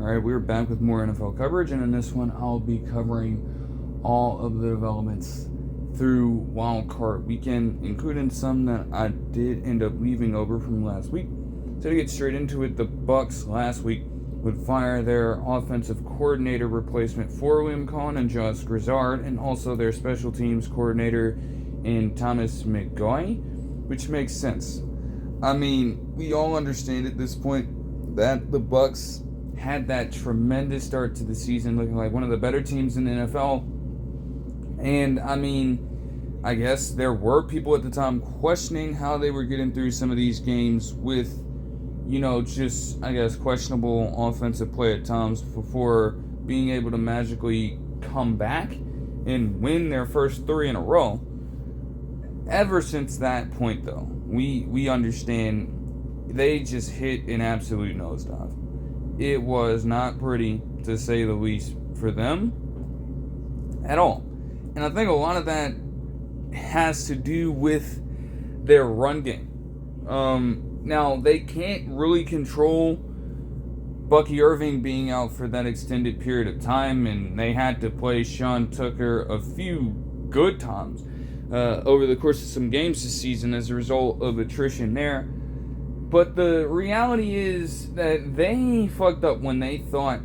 Alright, we're back with more NFL coverage, and in this one, I'll be covering all of the developments through Wild Card Weekend, including some that I did end up leaving over from last week. So to get straight into it, the Bucs last week would fire their offensive coordinator replacement for Liam Cohen and Josh Grizzard, and also their special teams coordinator in Thomas McGaughey, which makes sense. I mean, we all understand at this point that the Bucs had that tremendous start to the season, looking like one of the better teams in the NFL. And I mean, I guess there were people at the time questioning how they were getting through some of these games with, just, I guess, questionable offensive play at times before being able to magically come back and win their first 3 in a row. Ever since that point, though, we understand they just hit an absolute nosedive. It was not pretty, to say the least, for them at all. And I think a lot of that has to do with their run game. Now, they can't really control Bucky Irving being out for that extended period of time, and they had to play Sean Tucker a few good times over the course of some games this season as a result of attrition there. But the reality is that they fucked up when they thought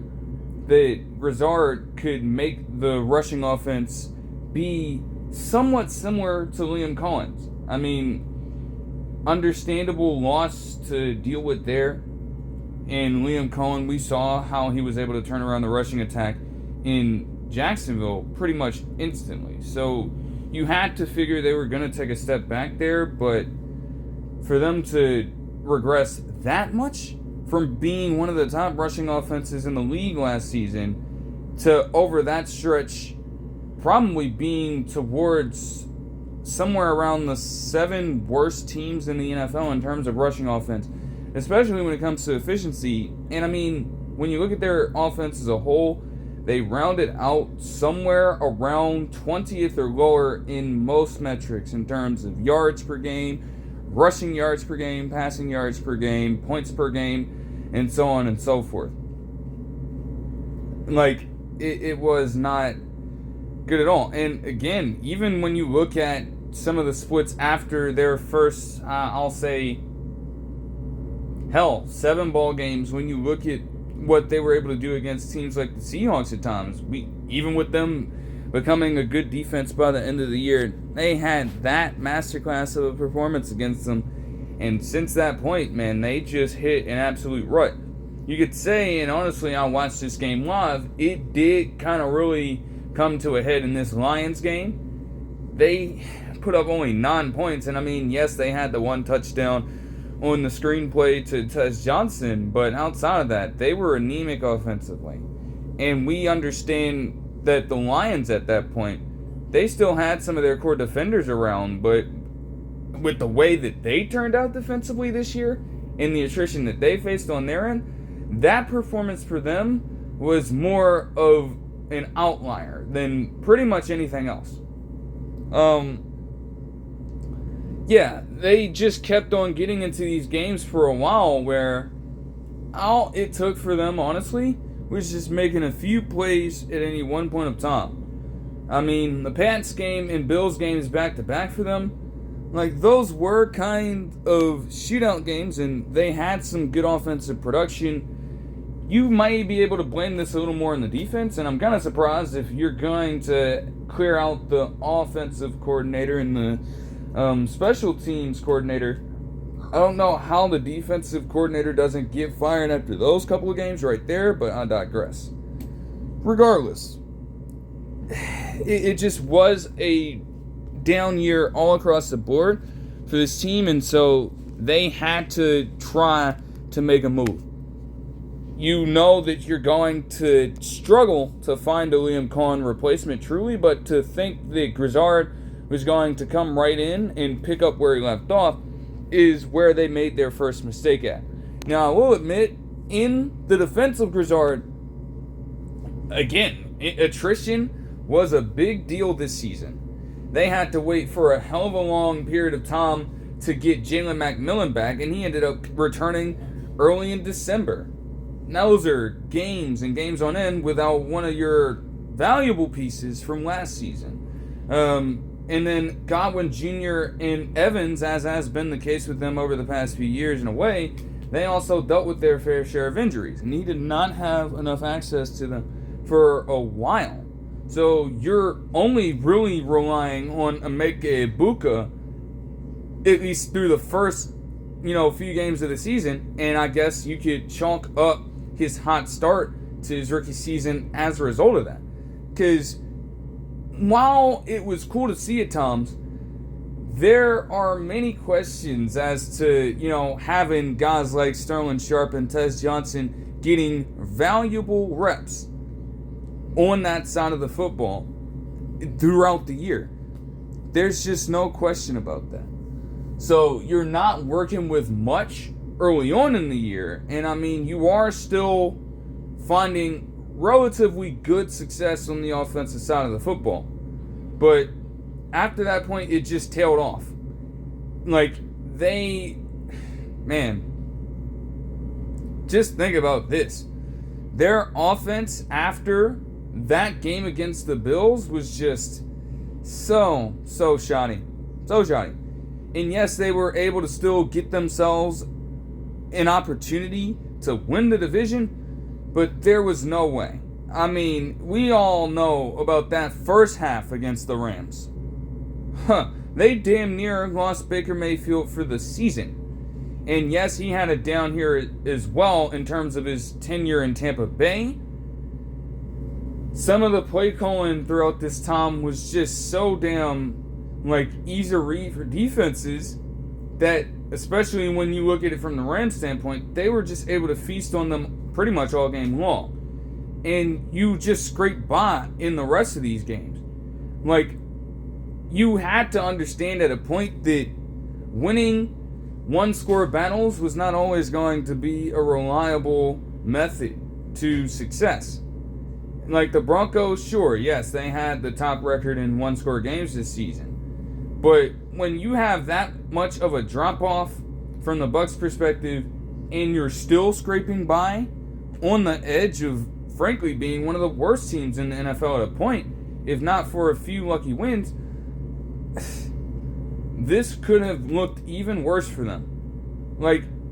that Grizzard could make the rushing offense be somewhat similar to Liam Cohen's. I mean, understandable loss to deal with there. In Liam Cohen, we saw how he was able to turn around the rushing attack in Jacksonville pretty much instantly. So you had to figure they were going to take a step back there, but for them to regress that much from being one of the top rushing offenses in the league last season to over that stretch probably being towards somewhere around the 7 worst teams in the NFL in terms of rushing offense, especially when it comes to efficiency. And I mean, when you look at their offense as a whole, they rounded out somewhere around 20th or lower in most metrics in terms of yards per game, rushing yards per game, passing yards per game, points per game, and so on and so forth. Like, it was not good at all. And again, even when you look at some of the splits after their first, I'll say, 7 ball games, when you look at what they were able to do against teams like the Seahawks at times, even with them becoming a good defense by the end of the year, they had that masterclass of a performance against them. And since that point, man, they just hit an absolute rut. You could say, and honestly, I watched this game live, it did kind of really come to a head in this Lions game. They put up only 9 points, and I mean, yes, they had the 1 touchdown on the screenplay to Tez Johnson, but outside of that, they were anemic offensively. And we understand that the Lions at that point, they still had some of their core defenders around, but with the way that they turned out defensively this year and the attrition that they faced on their end, that performance for them was more of an outlier than pretty much anything else. They just kept on getting into these games for a while where all it took for them, honestly, was just making a few plays at any one point of time. I mean, the Pats game and Bills games back-to-back for them, like, those were kind of shootout games, and they had some good offensive production. You might be able to blame this a little more on the defense, and I'm kind of surprised if you're going to clear out the offensive coordinator and the special teams coordinator. I don't know how the defensive coordinator doesn't get fired after those couple of games right there, but I digress. Regardless, it just was a down year all across the board for this team, and so they had to try to make a move. You know that you're going to struggle to find a Liam Cohen replacement truly, but to think that Grizzard was going to come right in and pick up where he left off is where they made their first mistake at. Now, I will admit, in the defense of Grizzard, again, attrition was a big deal this season. They had to wait for a hell of a long period of time to get Jalen McMillan back, and he ended up returning early in December. those are games and games on end without one of your valuable pieces from last season. And then Godwin Jr. and Evans, as has been the case with them over the past few years in a way, they also dealt with their fair share of injuries. And he did not have enough access to them for a while. So you're only really relying on Emeka Egbuka, at least through the first, few games of the season. And I guess you could chalk up his hot start to his rookie season as a result of that. Because while it was cool to see at times, there are many questions as to, having guys like Sterling Sharp and Tez Johnson getting valuable reps on that side of the football throughout the year. There's just no question about that. So you're not working with much early on in the year. And you are still finding relatively good success on the offensive side of the football. But after that point, it just tailed off. Just think about this. Their offense after that game against the Bills was just so shoddy. So shoddy. And yes, they were able to still get themselves an opportunity to win the division, but there was no way. We all know about that first half against the Rams. They damn near lost Baker Mayfield for the season. And yes, he had it down here as well in terms of his tenure in Tampa Bay. Some of the play calling throughout this time was just so damn easy to read for defenses that, especially when you look at it from the Rams standpoint, they were just able to feast on them pretty much all game long. And you just scrape by in the rest of these games. You had to understand at a point that winning one-score battles was not always going to be a reliable method to success. The Broncos, sure, yes, they had the top record in one-score games this season. But when you have that much of a drop-off from the Bucs' perspective and you're still scraping by on the edge of, frankly, being one of the worst teams in the NFL at a point, if not for a few lucky wins, this could have looked even worse for them.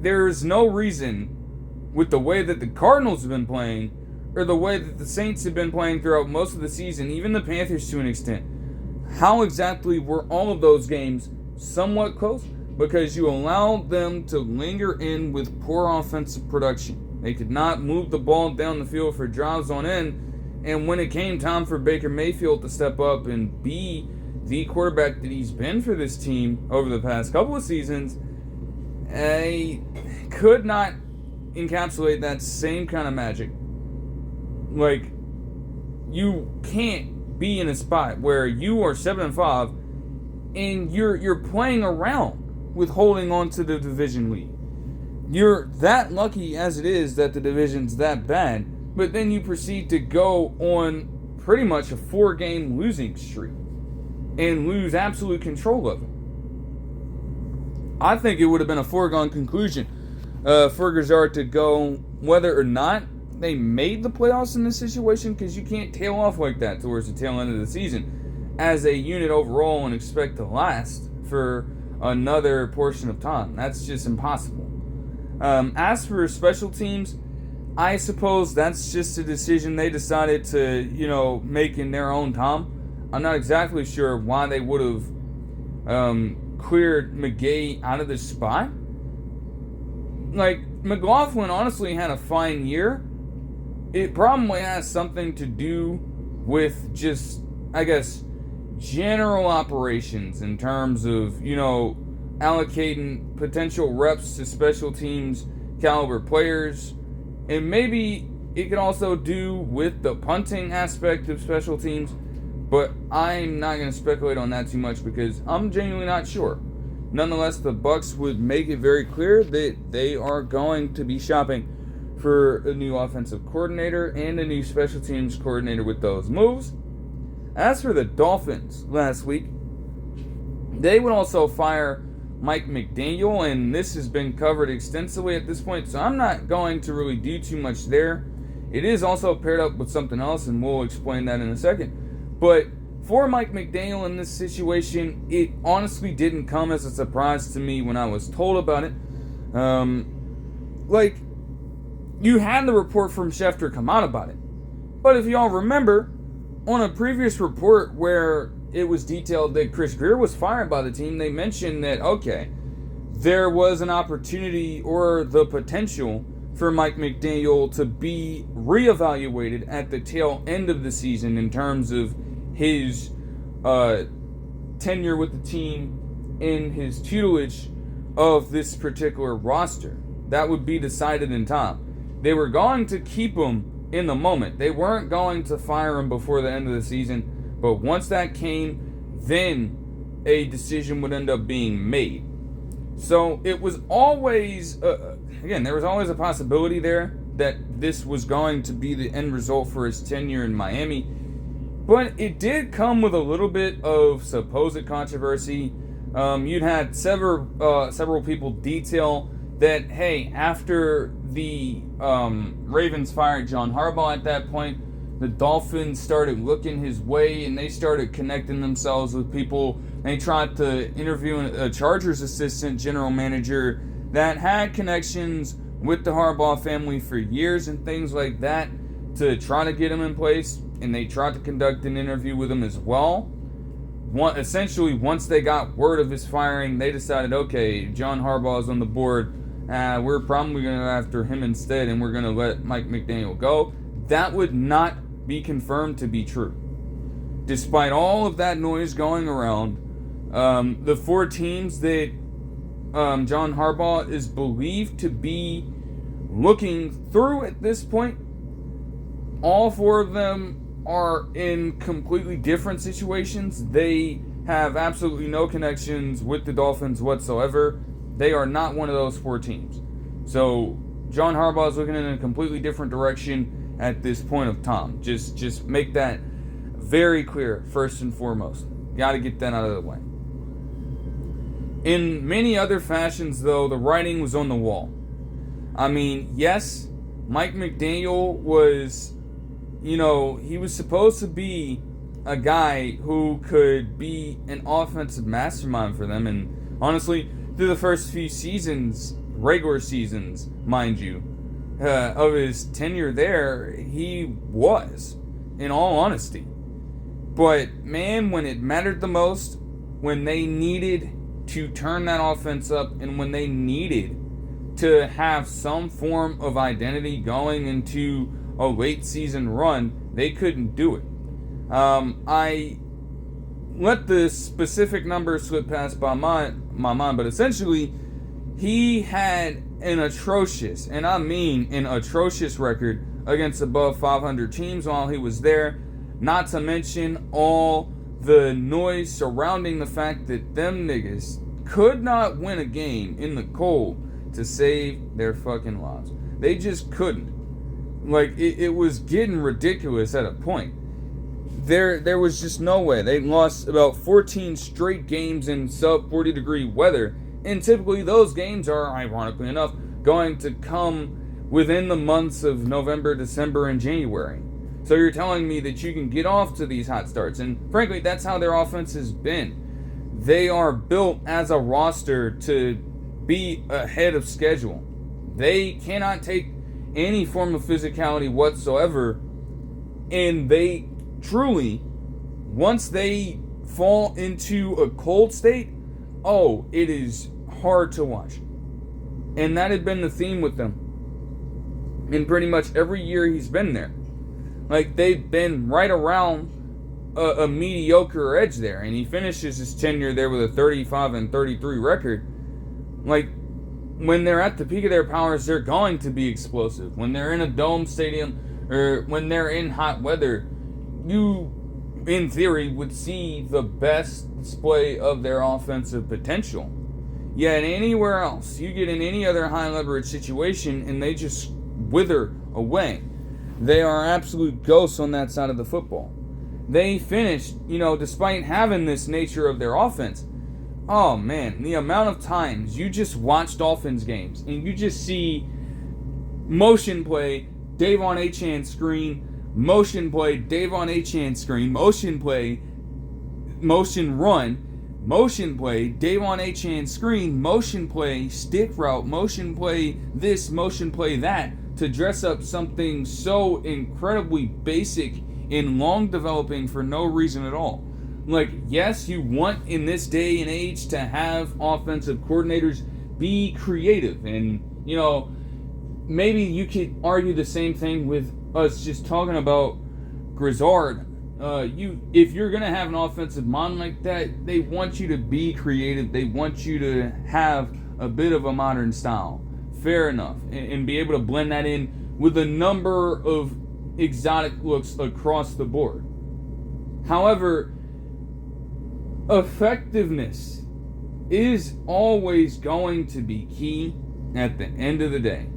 There's no reason, with the way that the Cardinals have been playing, or the way that the Saints have been playing throughout most of the season, even the Panthers to an extent, how exactly were all of those games somewhat close? Because you allowed them to linger in with poor offensive production. They could not move the ball down the field for drives on end. And when it came time for Baker Mayfield to step up and be the quarterback that he's been for this team over the past couple of seasons, I could not encapsulate that same kind of magic. You can't be in a spot where you are 7-5 and you're playing around with holding on to the division lead. You're that lucky as it is that the division's that bad, but then you proceed to go on pretty much a 4-game losing streak and lose absolute control of it. I think it would have been a foregone conclusion for Grizzard to go whether or not they made the playoffs in this situation, because you can't tail off like that towards the tail end of the season as a unit overall and expect to last for another portion of time. That's just impossible. As for special teams, I suppose that's just a decision they decided to, make in their own time. I'm not exactly sure why they would have cleared McGaughey out of this spot. McLaughlin honestly had a fine year. It probably has something to do with just, I guess, general operations in terms of, allocating potential reps to special teams caliber players. And maybe it could also do with the punting aspect of special teams. But I'm not going to speculate on that too much because I'm genuinely not sure. Nonetheless, the Bucs would make it very clear that they are going to be shopping for a new offensive coordinator and a new special teams coordinator with those moves. As for the Dolphins last week, they would also fire Mike McDaniel, and this has been covered extensively at this point, so I'm not going to really do too much there. It is also paired up with something else, and we'll explain that in a second. But for Mike McDaniel in this situation, it honestly didn't come as a surprise to me when I was told about it. You had the report from Schefter come out about it. But if y'all remember, on a previous report where it was detailed that Chris Grier was fired by the team, they mentioned that, okay, there was an opportunity or the potential for Mike McDaniel to be reevaluated at the tail end of the season in terms of his tenure with the team in his tutelage of this particular roster. That would be decided in time. They were going to keep him in the moment. They weren't going to fire him before the end of the season, but once that came, then a decision would end up being made. So it was always, there was always a possibility there that this was going to be the end result for his tenure in Miami, but it did come with a little bit of supposed controversy. You'd had several people detail that, hey, after the Ravens fired John Harbaugh at that point, the Dolphins started looking his way and they started connecting themselves with people. They tried to interview a Chargers assistant general manager that had connections with the Harbaugh family for years and things like that to try to get him in place, and they tried to conduct an interview with him as well. Essentially, once they got word of his firing, they decided, okay, John Harbaugh is on the board. We're probably going to go after him instead, and we're going to let Mike McDaniel go. That would not be confirmed to be true. Despite all of that noise going around, the four teams that John Harbaugh is believed to be looking through at this point, all four of them are in completely different situations. They have absolutely no connections with the Dolphins whatsoever. They are not one of those four teams. So John Harbaugh is looking in a completely different direction at this point of time. Just make that very clear first and foremost. Got to get that out of the way. In many other fashions, though, the writing was on the wall. I mean, yes, Mike McDaniel was, he was supposed to be a guy who could be an offensive mastermind for them. And honestly, through the first few seasons, regular seasons, mind you, of his tenure there, he was, in all honesty. But, man, when it mattered the most, when they needed to turn that offense up and when they needed to have some form of identity going into a late season run, they couldn't do it. I let the specific numbers slip past by my mind, but essentially he had an atrocious, and I mean an atrocious record against above 500 teams while he was there, not to mention all the noise surrounding the fact that them niggas could not win a game in the cold to save their fucking lives. They just couldn't. It was getting ridiculous at a point. There was just no way. They lost about 14 straight games in sub 40 degree weather, and typically those games are, ironically enough, going to come within the months of November, December, and January. So you're telling me that you can get off to these hot starts, and frankly, that's how their offense has been. They are built as a roster to be ahead of schedule. They cannot take any form of physicality whatsoever, and they truly, once they fall into a cold state, it is hard to watch. And that had been the theme with them in pretty much every year he's been there. They've been right around a mediocre edge there, and he finishes his tenure there with a 35-33 record. When they're at the peak of their powers, they're going to be explosive. When they're in a dome stadium or when they're in hot weather, you, in theory, would see the best display of their offensive potential. Yet anywhere else, you get in any other high leverage situation and they just wither away. They are absolute ghosts on that side of the football. They finished, despite having this nature of their offense, Oh man, the amount of times you just watch Dolphins games and you just see motion play, Davon Achane screen, motion play, Davon Achane screen, motion play, motion run, motion play, Davon Achane screen, motion play, stick route, motion play this, motion play that, to dress up something so incredibly basic and long developing for no reason at all. Like, yes, you want in this day and age to have offensive coordinators be creative. And, you know, maybe you could argue the same thing with us just talking about Grizzard. If you're going to have an offensive mind like that, they want you to be creative. They want you to have a bit of a modern style. Fair enough. And be able to blend that in with a number of exotic looks across the board. However, effectiveness is always going to be key at the end of the day.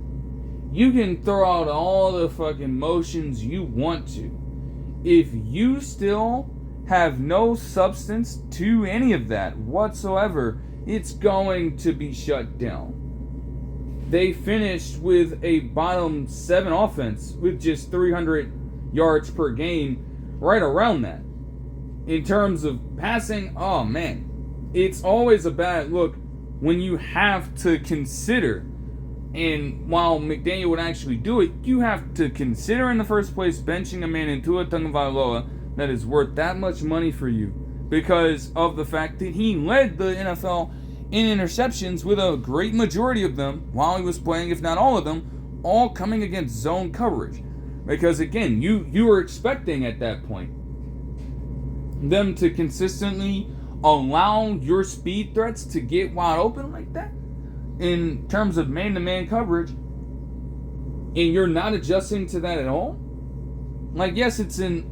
You can throw out all the fucking motions you want to. If you still have no substance to any of that whatsoever, it's going to be shut down. They finished with a bottom 7 offense with just 300 yards per game, right around that. In terms of passing, oh man, it's always a bad look when you have to consider, and while McDaniel would actually do it, you have to consider in the first place benching a man in Tua Tagovailoa that is worth that much money for you because of the fact that he led the NFL in interceptions with a great majority of them while he was playing, if not all of them, all coming against zone coverage. Because again, you were expecting at that point them to consistently allow your speed threats to get wide open like that in terms of man-to-man coverage, and you're not adjusting to that at all. Like, yes, it's a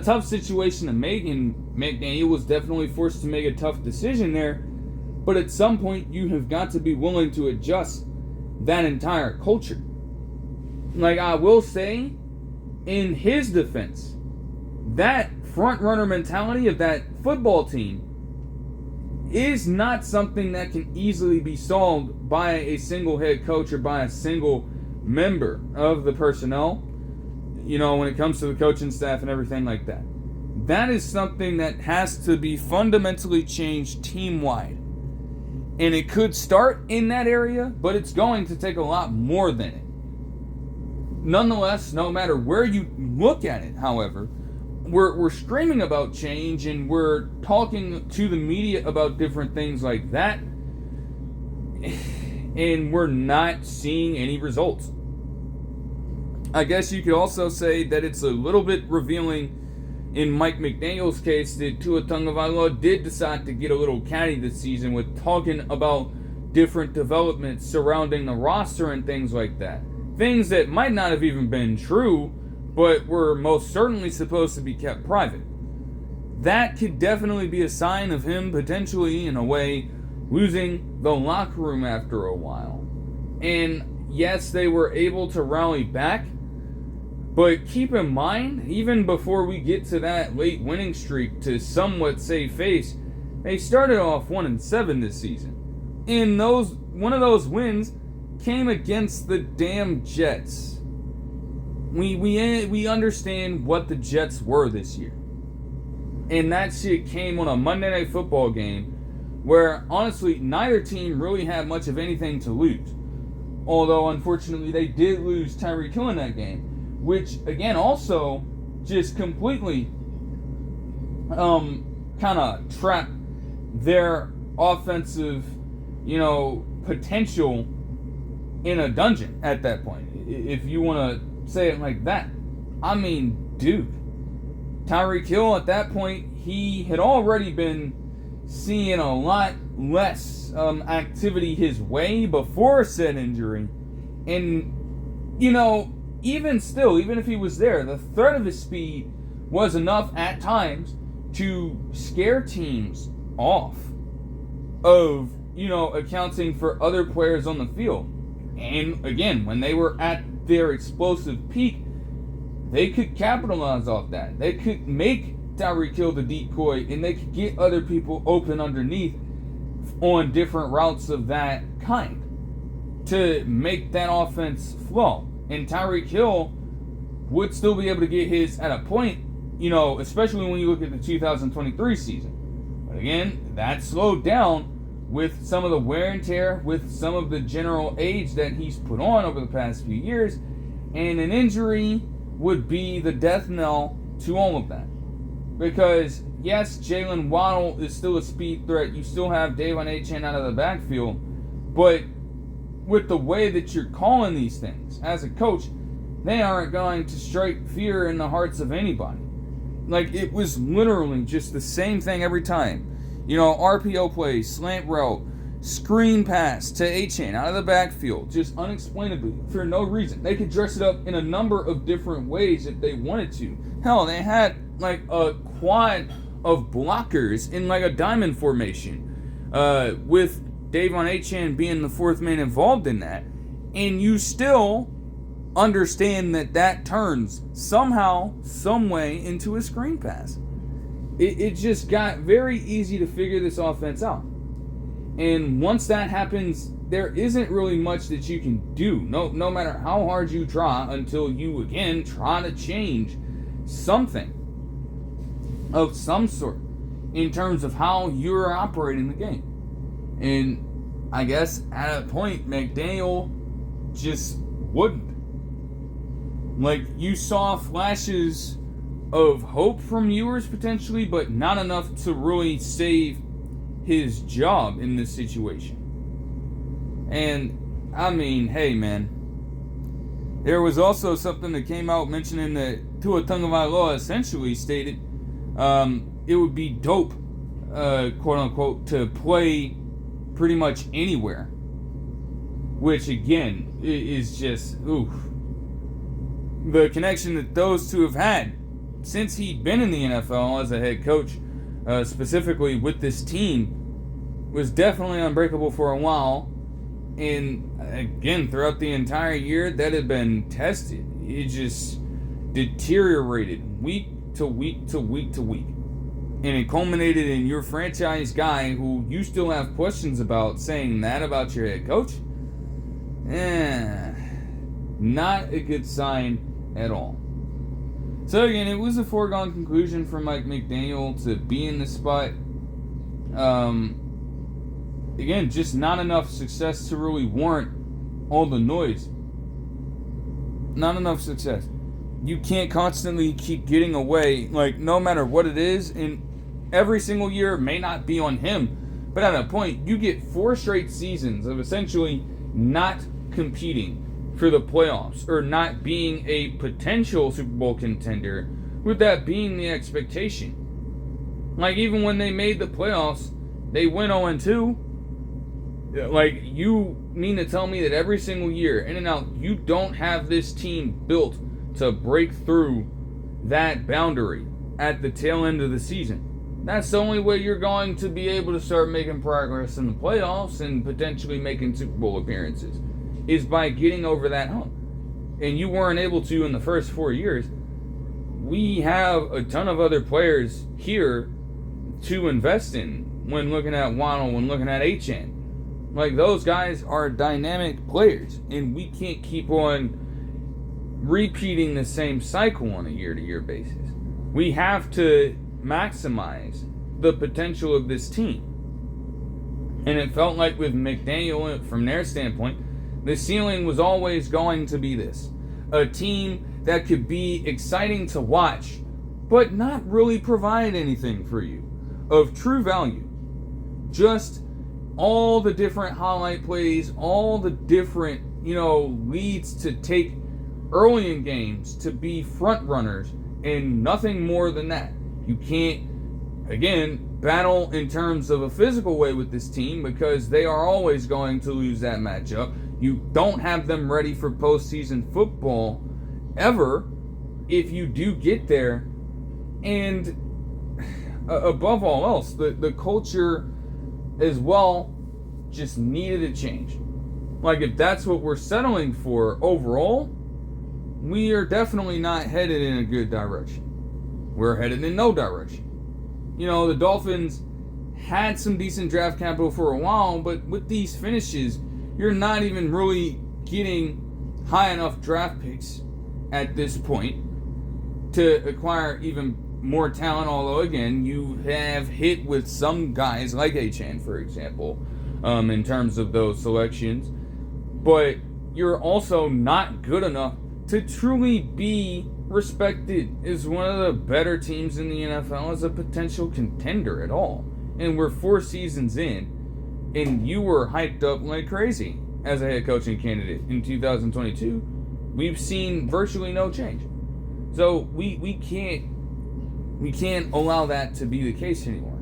tough situation to make, and McDaniel was definitely forced to make a tough decision there, but at some point you have got to be willing to adjust that entire culture. Like, I will say, in his defense, that front runner mentality of that football team is not something that can easily be solved by a single head coach or by a single member of the personnel, you know, when it comes to the coaching staff and everything like that. That is something that has to be fundamentally changed team-wide. And it could start in that area, but it's going to take a lot more than it. Nonetheless, no matter where you look at it, however, we're screaming about change and we're talking to the media about different things like that, and we're not seeing any results. I guess you could also say that it's a little bit revealing in Mike McDaniel's case that Tua Tagovailoa did decide to get a little catty this season with talking about different developments surrounding the roster and things like that. Things that might not have even been true, but were most certainly supposed to be kept private. That could definitely be a sign of him potentially, in a way, losing the locker room after a while. And yes, they were able to rally back, but keep in mind, even before we get to that late winning streak to somewhat save face, they started off 1-7 this season. And one of those wins came against the damn Jets. We understand what the Jets were this year. And that shit came on a Monday Night Football game where, honestly, neither team really had much of anything to lose. Although, unfortunately, they did lose Tyreek Hill in that game, which, again, also just completely kind of trapped their offensive, potential in a dungeon at that point, if you want to say it like that. I mean, dude, Tyreek Hill at that point, he had already been seeing a lot less activity his way before said injury. And, even still, even if he was there, the threat of his speed was enough at times to scare teams off of, accounting for other players on the field. And again, when they were at their explosive peak, they could capitalize off that. They could make Tyreek Hill the decoy, and they could get other people open underneath on different routes of that kind to make that offense flow. And Tyreek Hill would still be able to get his at a point, especially when you look at the 2023 season. But again, that slowed down with some of the wear and tear, with some of the general age that he's put on over the past few years. And an injury would be the death knell to all of that. Because, yes, Jalen Waddle is still a speed threat. You still have David Ezeiruaku out of the backfield. But with the way that you're calling these things, as a coach, they aren't going to strike fear in the hearts of anybody. Like, it was literally just the same thing every time. RPO plays, slant route, screen pass to Achane out of the backfield, just unexplainably, for no reason. They could dress it up in a number of different ways if they wanted to. Hell, they had like a quad of blockers in like a diamond formation, with Davon Achane being the fourth man involved in that, and you still understand that turns somehow, some way into a screen pass. It just got very easy to figure this offense out. And once that happens, there isn't really much that you can do, no matter how hard you try, until you, again, try to change something of some sort in terms of how you're operating the game. And I guess at a point, McDaniel just wouldn't. Like, you saw flashes of hope from Ewers potentially, but not enough to really save his job in this situation. And I mean, hey man, there was also something that came out mentioning that Tua Tagovailoa essentially stated it would be dope, quote unquote, to play pretty much anywhere, which again is just oof. The connection that those two have had since he'd been in the NFL as a head coach, specifically with this team, was definitely unbreakable for a while. And again, throughout the entire year, that had been tested. It just deteriorated week to week to week to week. And it culminated in your franchise guy, who you still have questions about, saying that about your head coach. Not a good sign at all. So again, it was a foregone conclusion for Mike McDaniel to be in this spot. Again, just not enough success to really warrant all the noise. Not enough success. You can't constantly keep getting away, like, no matter what it is, and every single year may not be on him, but at a point, you get 4 straight seasons of essentially not competing for the playoffs, or not being a potential Super Bowl contender, with that being the expectation. Like, even when they made the playoffs, they went 0-2. Like, you mean to tell me that every single year, in and out, you don't have this team built to break through that boundary at the tail end of the season? That's the only way you're going to be able to start making progress in the playoffs and potentially making Super Bowl appearances, is by getting over that hump. And you weren't able to in the first 4 years. We have a ton of other players here to invest in when looking at Waddle, when looking at Achane. Like, those guys are dynamic players, and we can't keep on repeating the same cycle on a year-to-year basis. We have to maximize the potential of this team. And it felt like with McDaniel, from their standpoint, the ceiling was always going to be this. A team that could be exciting to watch, but not really provide anything for you of true value. Just all the different highlight plays, all the different, leads to take early in games to be front runners, and nothing more than that. You can't, again, battle in terms of a physical way with this team, because they are always going to lose that matchup. You don't have them ready for postseason football ever if you do get there. And above all else, the culture as well just needed a change. Like, if that's what we're settling for overall, we are definitely not headed in a good direction. We're headed in no direction. The Dolphins had some decent draft capital for a while, but with these finishes, you're not even really getting high enough draft picks at this point to acquire even more talent, although again, you have hit with some guys like Achane, for example, in terms of those selections, but you're also not good enough to truly be respected as one of the better teams in the NFL, as a potential contender at all. And we're 4 seasons in, and you were hyped up like crazy as a head coaching candidate in 2022. We've seen virtually no change. So we can't allow that to be the case anymore.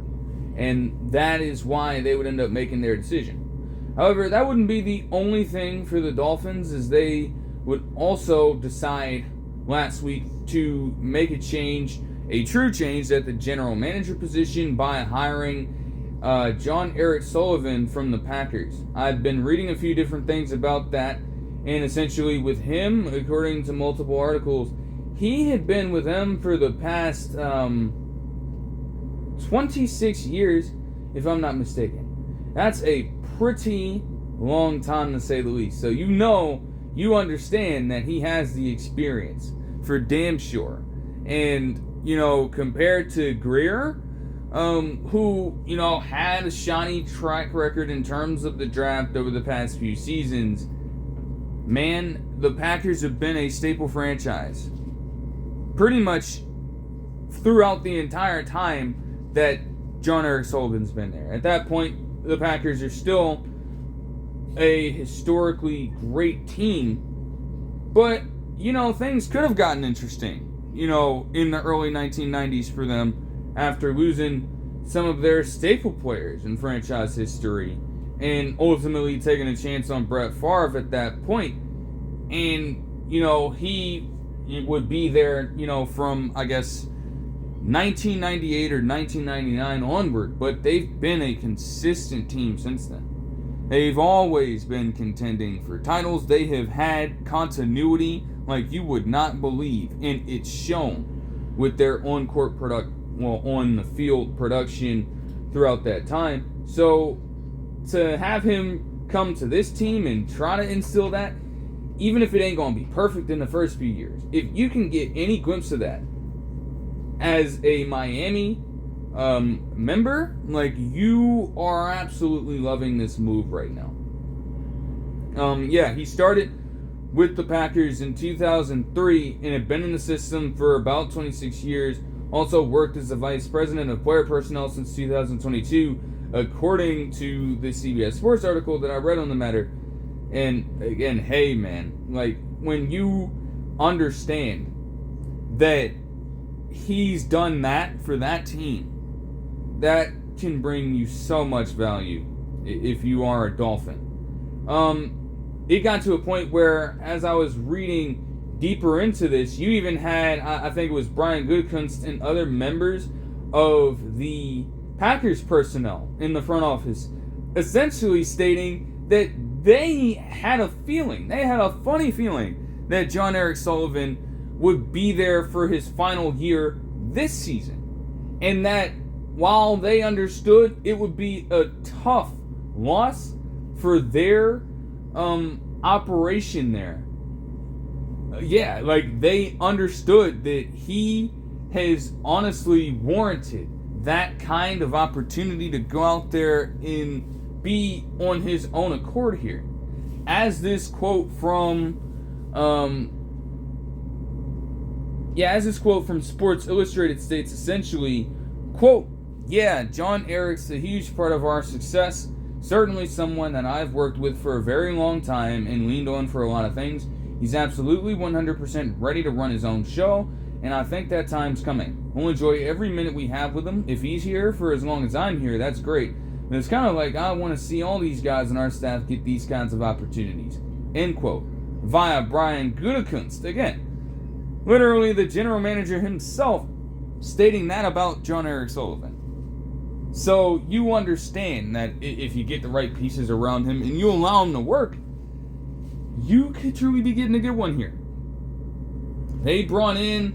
And that is why they would end up making their decision. However, that wouldn't be the only thing for the Dolphins, as they would also decide last week to make a change, a true change at the general manager position, by hiring Jon-Eric Sullivan from the Packers. I've been reading a few different things about that, and essentially with him, according to multiple articles, he had been with them for the past 26 years, if I'm not mistaken. That's a pretty long time, to say the least. So you understand that he has the experience, for damn sure. And, compared to Greer, who, had a shiny track record in terms of the draft over the past few seasons, man, the Packers have been a staple franchise pretty much throughout the entire time that Jon-Eric Sullivan's been there. At that point, the Packers are still a historically great team, but, things could have gotten interesting, in the early 1990s for them, after losing some of their staple players in franchise history, and ultimately taking a chance on Brett Favre at that point. And, he would be there, from, I guess, 1998 or 1999 onward, but they've been a consistent team since then. They've always been contending for titles. They have had continuity like you would not believe, and it's shown with their on-court on the field production throughout that time. So to have him come to this team and try to instill that, even if it ain't going to be perfect in the first few years, if you can get any glimpse of that as a Miami member, you are absolutely loving this move right now. He started with the Packers in 2003 and had been in the system for about 26 years. Also worked as the vice president of player personnel since 2022, according to the CBS Sports article that I read on the matter. And again, hey man, when you understand that he's done that for that team, that can bring you so much value if you are a Dolphin. It got to a point where, as I was reading deeper into this, you even had, I think it was Brian Gutekunst and other members of the Packers personnel in the front office essentially stating that they had a funny feeling that Jon-Eric Sullivan would be there for his final year this season. And that while they understood it would be a tough loss for their operation there, they understood that he has honestly warranted that kind of opportunity to go out there and be on his own accord here. As this quote from Sports Illustrated states, essentially, quote, "Yeah, Jon-Eric's a huge part of our success. Certainly someone that I've worked with for a very long time and leaned on for a lot of things. He's absolutely 100% ready to run his own show, and I think that time's coming. We'll enjoy every minute we have with him. If he's here for as long as I'm here, that's great. But it's kind of like I want to see all these guys on our staff get these kinds of opportunities." End quote. Via Brian Gutekunst. Again, literally the general manager himself stating that about Jon-Eric Sullivan. So you understand that if you get the right pieces around him and you allow him to work, you could truly be getting a good one here. They brought in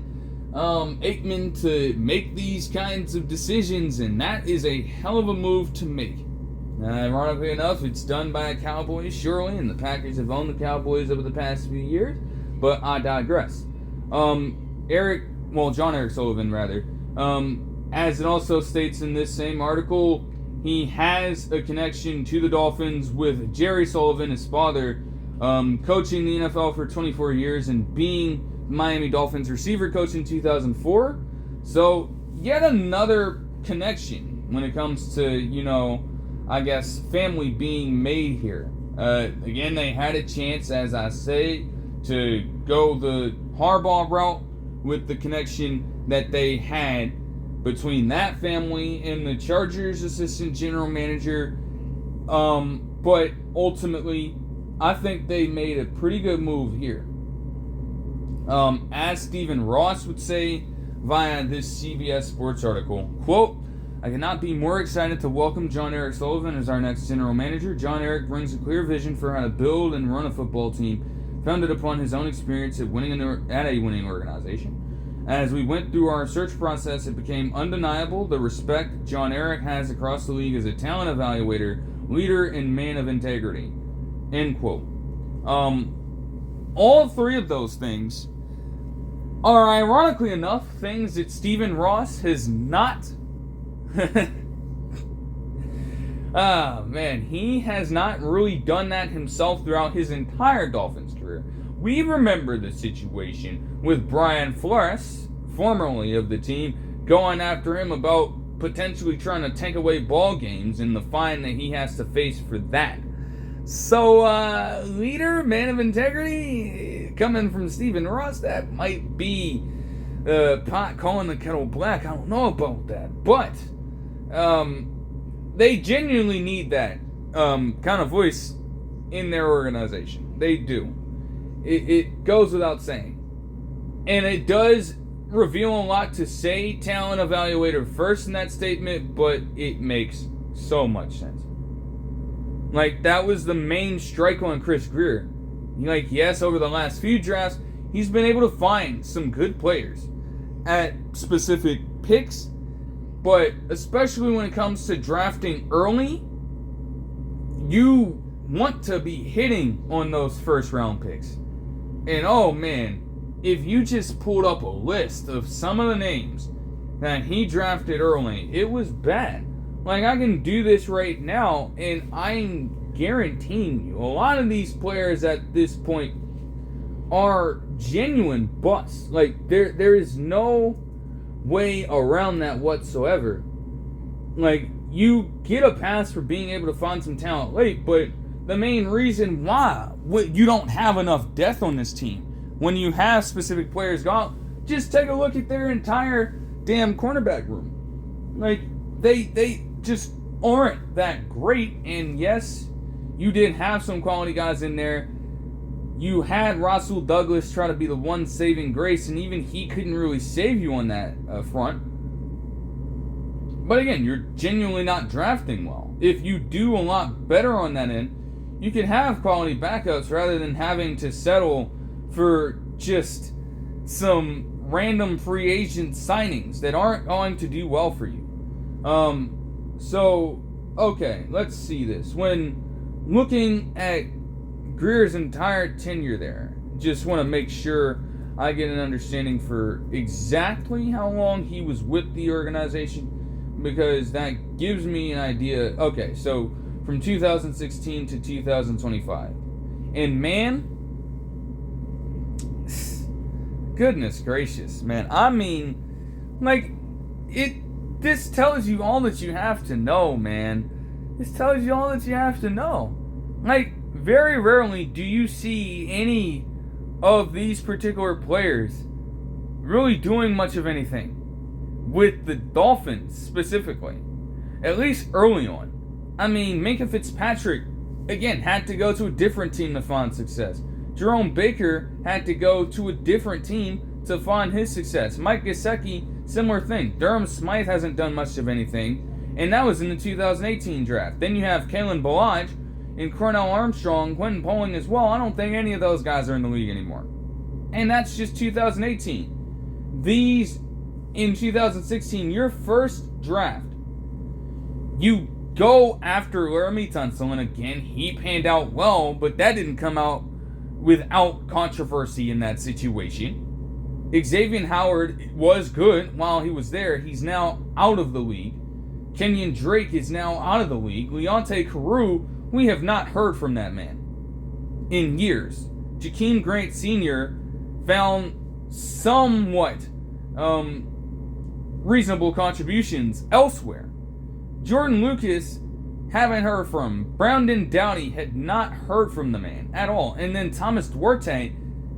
Aikman to make these kinds of decisions, and that is a hell of a move to make. Ironically enough, it's done by Cowboys, surely, and the Packers have owned the Cowboys over the past few years, but I digress. Jon-Eric Sullivan, rather, as it also states in this same article, he has a connection to the Dolphins with Jerry Sullivan, his father, coaching the NFL for 24 years and being Miami Dolphins receiver coach in 2004. So, yet another connection when it comes to, I guess, family being made here. Again, they had a chance, as I say, to go the Harbaugh route with the connection that they had between that family and the Chargers assistant general manager. But ultimately, I think they made a pretty good move here. As Stephen Ross would say via this CBS Sports article, quote, "I cannot be more excited to welcome Jon-Eric Sullivan as our next general manager. Jon-Eric brings a clear vision for how to build and run a football team, founded upon his own experience at a winning organization. As we went through our search process, it became undeniable the respect Jon-Eric has across the league as a talent evaluator, leader, and man of integrity." End quote. All three of those things are, ironically enough, things that Stephen Ross has not he has not really done that himself throughout his entire Dolphins career. We remember the situation with Brian Flores, formerly of the team, going after him about potentially trying to take away ball games and the fine that he has to face for that. So, leader, man of integrity, coming from Stephen Ross, that might be pot calling the kettle black. I don't know about that. But they genuinely need that kind of voice in their organization. They do. It goes without saying. And it does reveal a lot to say talent evaluator first in that statement, but it makes so much sense. Like, that was the main strike on Chris Grier. Like, yes, over the last few drafts, he's been able to find some good players at specific picks, but especially when it comes to drafting early, you want to be hitting on those first round picks. And oh man, if you just pulled up a list of some of the names that he drafted early, it was bad. Like, I can do this right now, and I'm guaranteeing you, a lot of these players at this point are genuine busts. Like, there is no way around that whatsoever. Like, you get a pass for being able to find some talent late, but the main reason why you don't have enough depth on this team, when you have specific players gone, just take a look at their entire damn cornerback room. Like, they just aren't that great. And yes, you did have some quality guys in there. You had Rasul Douglas try to be the one saving grace, and even he couldn't really save you on that front. But again, you're genuinely not drafting well. If you do a lot better on that end, you can have quality backups rather than having to settle for just some random free agent signings that aren't going to do well for you. So, okay, let's see this. When looking at Grier's entire tenure there, just want to make sure I get an understanding for exactly how long he was with the organization, because that gives me an idea. Okay, so from 2016 to 2025. And man, goodness gracious, man. I mean, like, this tells you all that you have to know, man. This tells you all that you have to know. Like, very rarely do you see any of these particular players really doing much of anything with the Dolphins specifically, at least early on. I mean, Minkah Fitzpatrick, again, had to go to a different team to find success. Jerome Baker had to go to a different team to find his success. Mike Gesicki, similar thing. Durham Smythe hasn't done much of anything, and that was in the 2018 draft. Then you have Kalen Ballage and Cornell Armstrong, Quentin Poling as well. I don't think any of those guys are in the league anymore. And that's just 2018. in 2016, your first draft, you go after Laramie Tunsil, and again, he panned out well, but that didn't come out without controversy in that situation. Xavier Howard was good while he was there. He's now out of the league. Kenyon Drake is now out of the league. Leonte Carew, we have not heard from that man in years. Jakeem Grant Sr. found somewhat reasonable contributions elsewhere. Jordan Lucas, haven't heard from. Brandon Downey, had not heard from the man at all. And then Thomas Duarte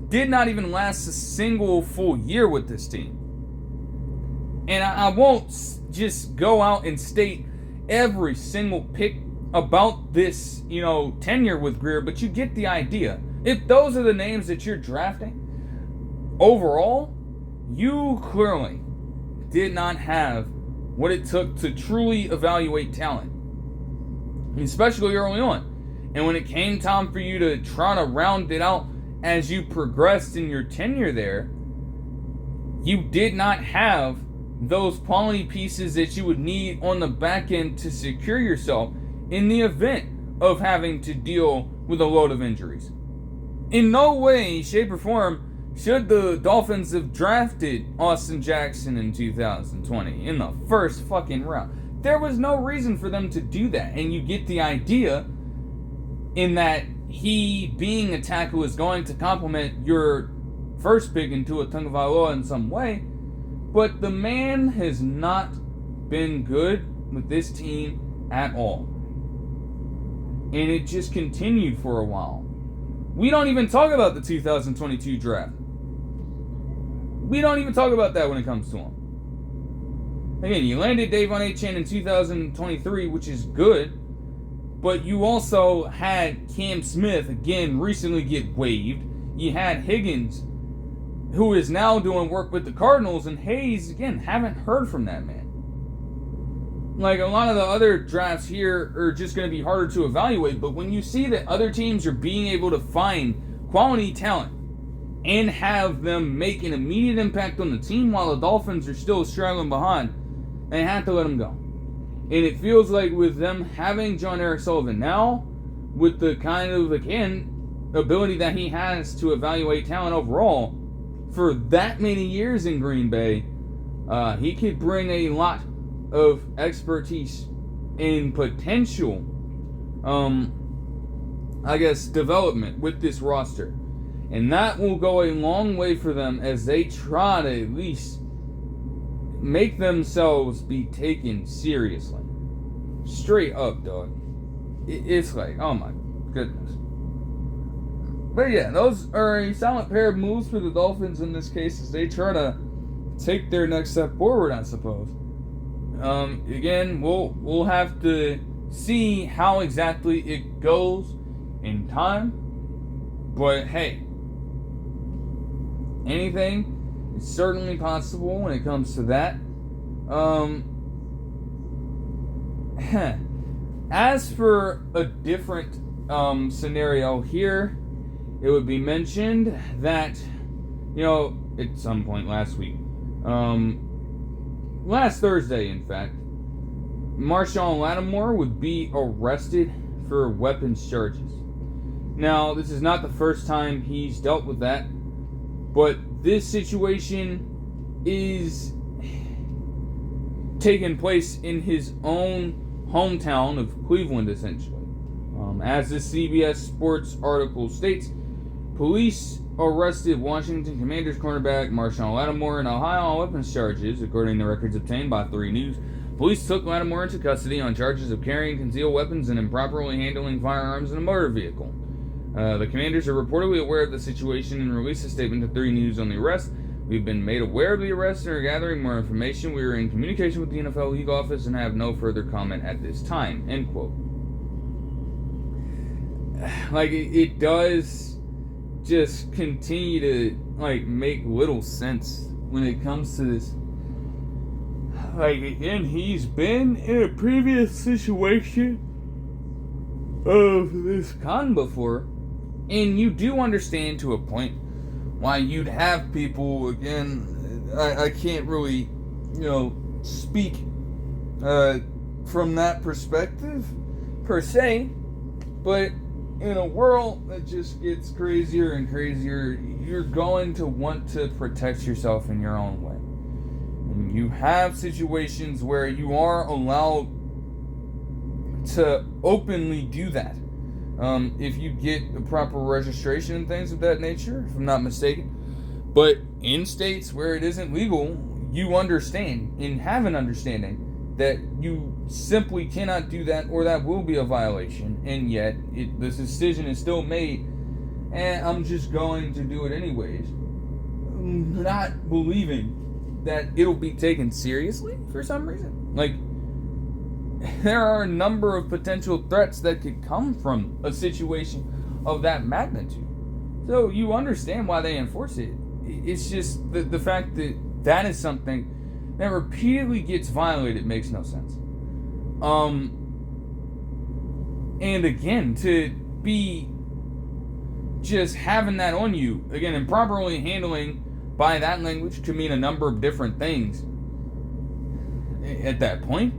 did not even last a single full year with this team. And I won't just go out and state every single pick about this, tenure with Grier, but you get the idea. If those are the names that you're drafting, overall, you clearly did not have what it took to truly evaluate talent, especially early on. And when it came time for you to try to round it out as you progressed in your tenure there, you did not have those quality pieces that you would need on the back end to secure yourself in the event of having to deal with a load of injuries. In no way, shape, or form should the Dolphins have drafted Austin Jackson in 2020 in the first fucking round. There was no reason for them to do that, and you get the idea in that he being a tackle is going to complement your first pick into a Tagovailoa in some way, but the man has not been good with this team at all. And it just continued for a while. We don't even talk about the 2022 draft. We don't even talk about that when it comes to him. Again, you landed Davon Achane in 2023, which is good, but you also had Cam Smith, again, recently get waived. You had Higgins, who is now doing work with the Cardinals, and Hayes, again, haven't heard from that man. Like, a lot of the other drafts here are just going to be harder to evaluate, but when you see that other teams are being able to find quality talent and have them make an immediate impact on the team while the Dolphins are still struggling behind, they have to let them go. And it feels like with them having Jon-Eric Sullivan now, with the kind of, again, ability that he has to evaluate talent overall, for that many years in Green Bay, he could bring a lot of expertise and potential, development with this roster. And that will go a long way for them as they try to at least make themselves be taken seriously. Straight up, dog. It's like, oh my goodness. But yeah, those are a solid pair of moves for the Dolphins in this case as they try to take their next step forward, I suppose. Again, we'll have to see how exactly it goes in time. But hey, anything is certainly possible when it comes to that. As for a different scenario here, it would be mentioned that, at some point last week, last Thursday, in fact, Marshon Lattimore would be arrested for weapons charges. Now, this is not the first time he's dealt with that, but this situation is taking place in his own hometown of Cleveland, essentially. As the CBS Sports article states, police arrested Washington Commanders cornerback Marshon Lattimore in Ohio on weapons charges, according to records obtained by 3 News. Police took Lattimore into custody on charges of carrying concealed weapons and improperly handling firearms in a motor vehicle. The Commanders are reportedly aware of the situation and released a statement to 3 News on the arrest. We've been made aware of the arrest and are gathering more information. We are in communication with the NFL League Office and have no further comment at this time. End quote. Like, it does just continue to, make little sense when it comes to this. Again, he's been in a previous situation of this kind before, and you do understand to a point why you'd have people, again, I can't really, speak from that perspective per se, but in a world that just gets crazier and crazier, you're going to want to protect yourself in your own way. And you have situations where you are allowed to openly do that. If you get the proper registration and things of that nature, if I'm not mistaken. But in states where it isn't legal, you understand and have an understanding that you simply cannot do that, or that will be a violation, and yet this decision is still made, and I'm just going to do it anyways, not believing that it'll be taken seriously for some reason. Like, there are a number of potential threats that could come from a situation of that magnitude. So you understand why they enforce it. It's just the fact that that is something that repeatedly gets violated makes no sense. And again, to be just having that on you, again, improperly handling by that language could mean a number of different things. At that point,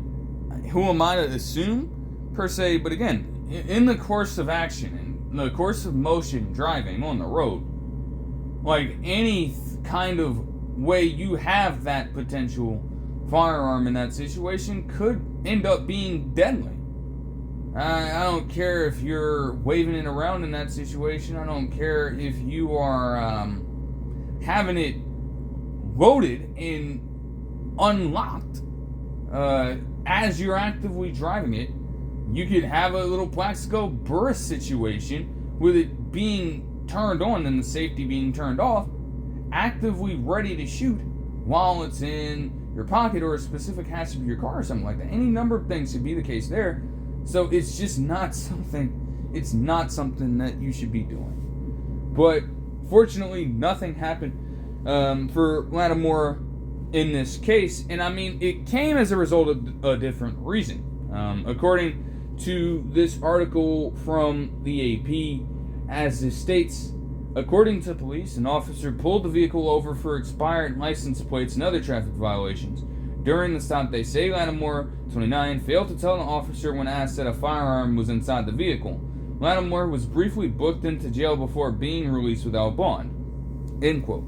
who am I to assume, per se? But again, in the course of action, in the course of motion, driving on the road, like any kind of way you have that potential firearm in that situation could end up being deadly. I don't care if you're waving it around in that situation. I don't care if you are having it loaded and unlocked as you're actively driving it. You could have a little Plaxico burst situation with it being turned on and the safety being turned off, actively ready to shoot while it's in your pocket or a specific hasp of your car or something like that. Any number of things could be the case there. So it's just not something that you should be doing. But fortunately, nothing happened for Lattimore in this case. And I mean, it came as a result of a different reason. According to this article from the AP, as it states, according to police, an officer pulled the vehicle over for expired license plates and other traffic violations. During the stop, they say Lattimore, 29, failed to tell the officer when asked that a firearm was inside the vehicle. Lattimore was briefly booked into jail before being released without bond. End quote.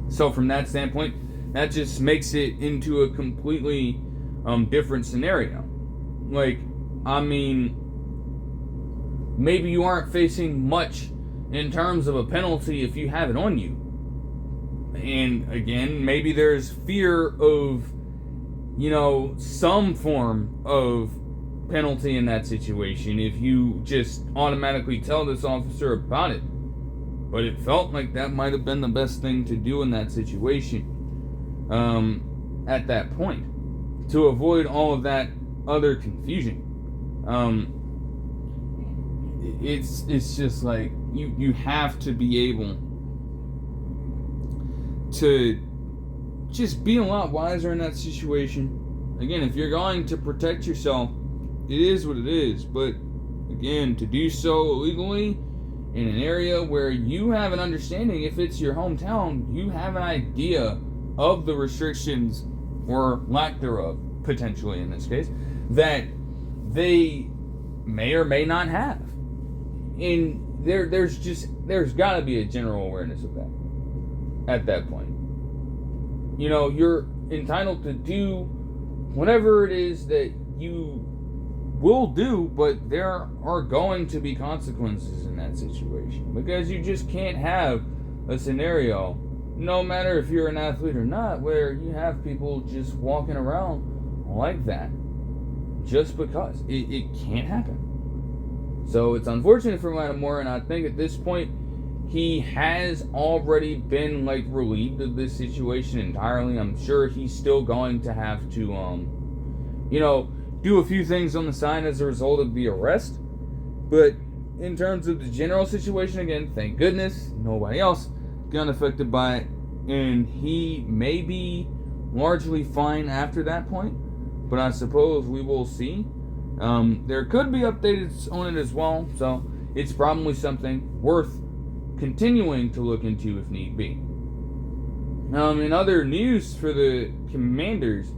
So from that standpoint, that just makes it into a completely different scenario. Like, I mean, maybe you aren't facing much in terms of a penalty if you have it on you. And again, maybe there's fear of, some form of penalty in that situation if you just automatically tell this officer about it. But it felt like that might have been the best thing to do in that situation at that point, to avoid all of that other confusion. It's just like you have to be able to just be a lot wiser in that situation. Again, if you're going to protect yourself, it is what it is. But again, to do so illegally in an area where you have an understanding, if it's your hometown, you have an idea of the restrictions or lack thereof, potentially in this case, that they may or may not have. And there's got to be a general awareness of that at that point. You're entitled to do whatever it is that you will do, but there are going to be consequences in that situation, because you just can't have a scenario, no matter if you're an athlete or not, where you have people just walking around like that just because. It can't happen. So it's unfortunate for Lattimore, and I think at this point he has already been relieved of this situation entirely. I'm sure he's still going to have to do a few things on the side as a result of the arrest. But in terms of the general situation, again, thank goodness nobody else got affected by it, and he may be largely fine after that point. But I suppose we will see. There could be updates on it as well, so it's probably something worth continuing to look into if need be. In other news for the Commanders,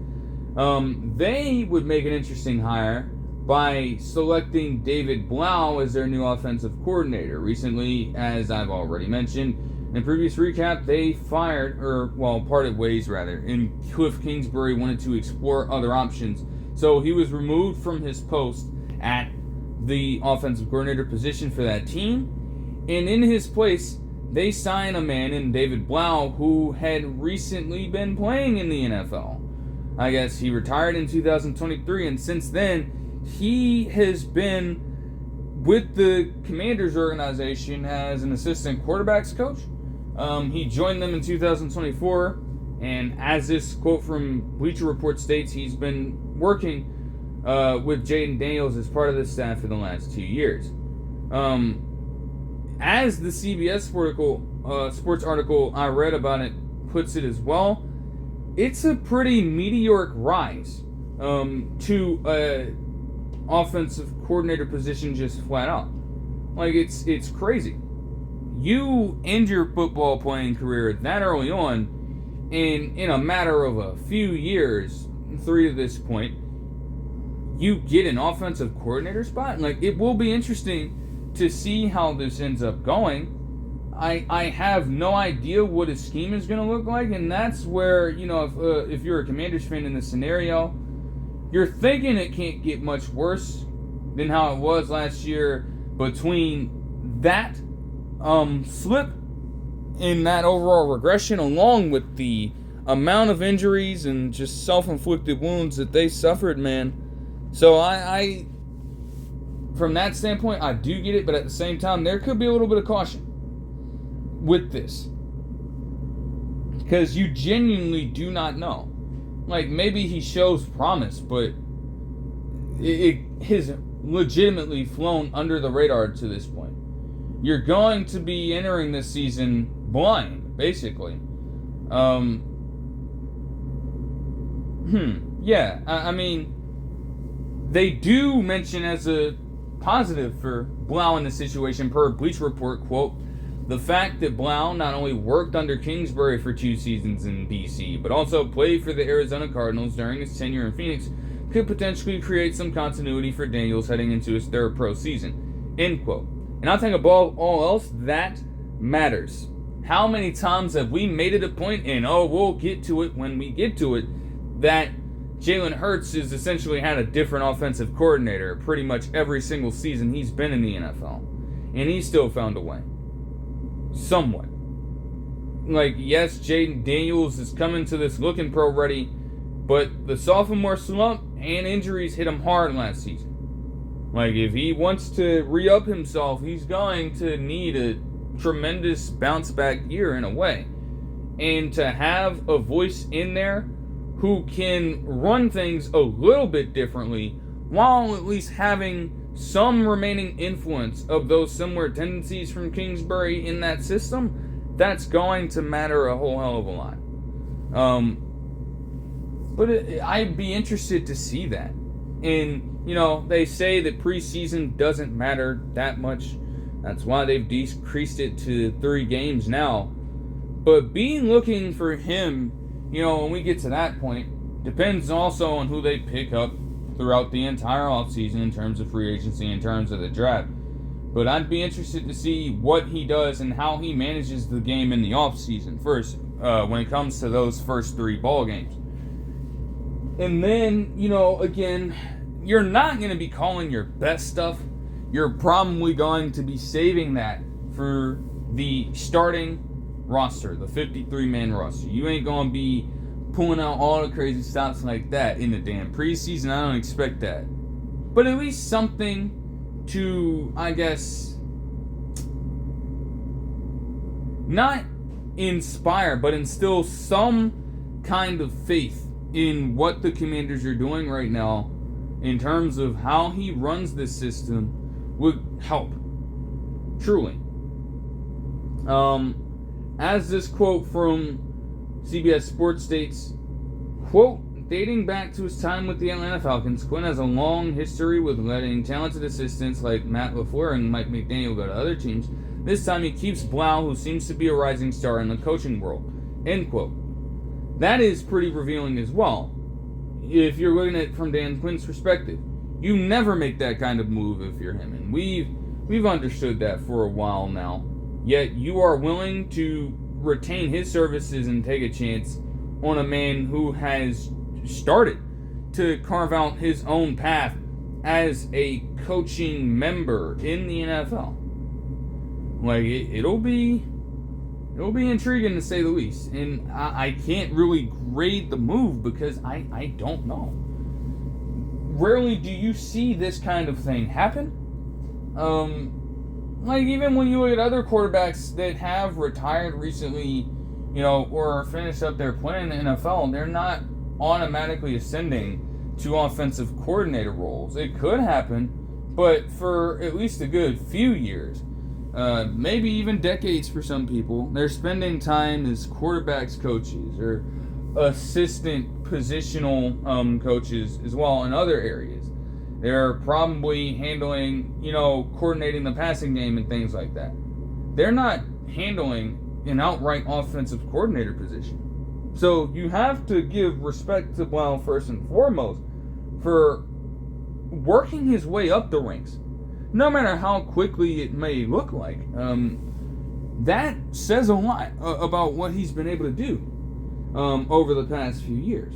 they would make an interesting hire by selecting David Blough as their new offensive coordinator. Recently, as I've already mentioned in a previous recap, they parted ways rather, and Cliff Kingsbury wanted to explore other options. So he was removed from his post at the offensive coordinator position for that team, and in his place, they signed a man in David Blough who had recently been playing in the NFL. I guess he retired in 2023, and since then, he has been with the Commanders organization as an assistant quarterbacks coach. He joined them in 2024, and as this quote from Bleacher Report states, he's been working with Jaden Daniels as part of the staff for the last 2 years. As the CBS sports article I read about it puts it as well, it's a pretty meteoric rise to a offensive coordinator position just flat out. Like, it's crazy. You end your football playing career that early on, and in a matter of a few years, 3 to this point, you get an offensive coordinator spot. Like, it will be interesting to see how this ends up going. I have no idea what his scheme is going to look like, and that's where, if you're a Commanders fan in this scenario, you're thinking it can't get much worse than how it was last year between that slip and that overall regression, along with the amount of injuries and just self-inflicted wounds that they suffered, man. So I from that standpoint, I do get it, but at the same time, there could be a little bit of caution with this, because you genuinely do not know. Like, maybe he shows promise, but it has legitimately flown under the radar to this point. You're going to be entering this season blind, basically. Yeah, I mean, they do mention as a positive for Blough in this situation, per Bleacher Report, quote, the fact that Blough not only worked under Kingsbury for 2 seasons in BC, but also played for the Arizona Cardinals during his tenure in Phoenix, could potentially create some continuity for Daniels heading into his 3rd pro season, end quote. And I think above all else, that matters. How many times have we made it a point, and we'll get to it when we get to it, that Jalen Hurts has essentially had a different offensive coordinator pretty much every single season he's been in the NFL. And he still found a way. Somewhat. Like, yes, Jaden Daniels is coming to this looking pro ready, but the sophomore slump and injuries hit him hard last season. Like, if he wants to re-up himself, he's going to need a tremendous bounce-back year in a way. And to have a voice in there who can run things a little bit differently while at least having some remaining influence of those similar tendencies from Kingsbury in that system, that's going to matter a whole hell of a lot. But I'd be interested to see that. And, they say that preseason doesn't matter that much. That's why they've decreased it to 3 games now. But looking for him, when we get to that point, depends also on who they pick up throughout the entire offseason in terms of free agency, in terms of the draft. But I'd be interested to see what he does and how he manages the game in the offseason first, when it comes to those first 3 ball games. And then, again, you're not going to be calling your best stuff. You're probably going to be saving that for the starting roster, the 53-man roster. You ain't going to be pulling out all the crazy stops like that in the damn preseason. I don't expect that. But at least something to, I guess, not inspire, but instill some kind of faith in what the Commanders are doing right now in terms of how he runs this system would help. Truly. As this quote from CBS Sports states, quote, dating back to his time with the Atlanta Falcons, Quinn has a long history with letting talented assistants like Matt LaFleur and Mike McDaniel go to other teams. This time he keeps Blough, who seems to be a rising star in the coaching world, end quote. That is pretty revealing as well. If you're looking at it from Dan Quinn's perspective, you never make that kind of move if you're him, and we've understood that for a while now. Yet you are willing to retain his services and take a chance on a man who has started to carve out his own path as a coaching member in the NFL. Like, it'll be intriguing to say the least. And I can't really grade the move because I don't know. Rarely do you see this kind of thing happen. Like, even when you look at other quarterbacks that have retired recently, or finished up their play in the NFL, they're not automatically ascending to offensive coordinator roles. It could happen, but for at least a good few years, maybe even decades for some people, they're spending time as quarterbacks coaches or assistant positional coaches as well in other areas. They're probably handling, coordinating the passing game and things like that. They're not handling an outright offensive coordinator position. So you have to give respect to Blough first and foremost for working his way up the ranks. No matter how quickly it may look like. That says a lot about what he's been able to do over the past few years.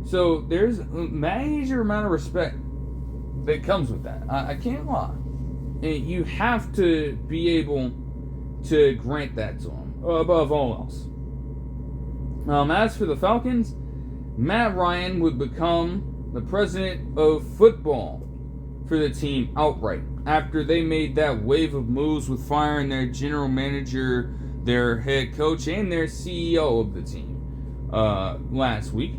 So there's a major amount of respect that comes with that. I can't lie. And you have to be able to grant that to him, above all else. As for the Falcons, Matt Ryan would become the president of football for the team outright after they made that wave of moves with firing their general manager, their head coach, and their CEO of the team last week.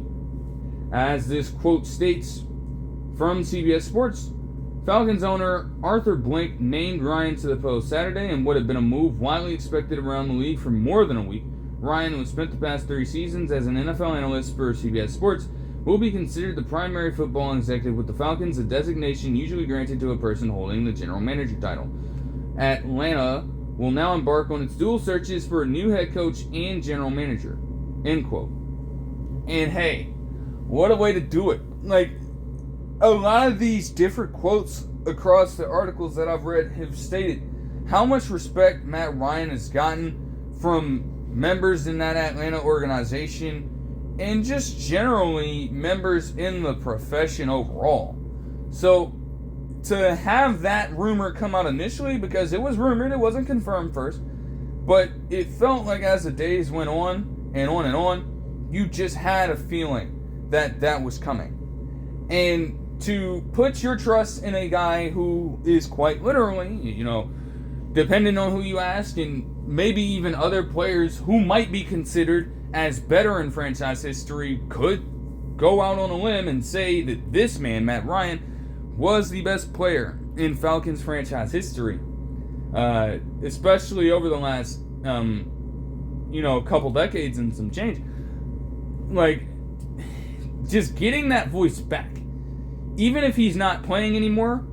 As this quote states from CBS Sports, Falcons owner Arthur Blank named Ryan to the post Saturday in what had been a move widely expected around the league for more than a week. Ryan, who has spent the past 3 seasons as an NFL analyst for CBS Sports, will be considered the primary football executive with the Falcons, a designation usually granted to a person holding the general manager title. Atlanta will now embark on its dual searches for a new head coach and general manager. End quote. And hey, what a way to do it. Like, a lot of these different quotes across the articles that I've read have stated how much respect Matt Ryan has gotten from members in that Atlanta organization and just generally members in the profession overall. So to have that rumor come out initially, because it was rumored, it wasn't confirmed first, but it felt like as the days went on and on and on, you just had a feeling that that was coming. And to put your trust in a guy who is quite literally, depending on who you ask, and maybe even other players who might be considered as better in franchise history could go out on a limb and say that this man, Matt Ryan, was the best player in Falcons franchise history, especially over the last, couple decades and some change. Like, just getting that voice back, even if he's not playing anymore,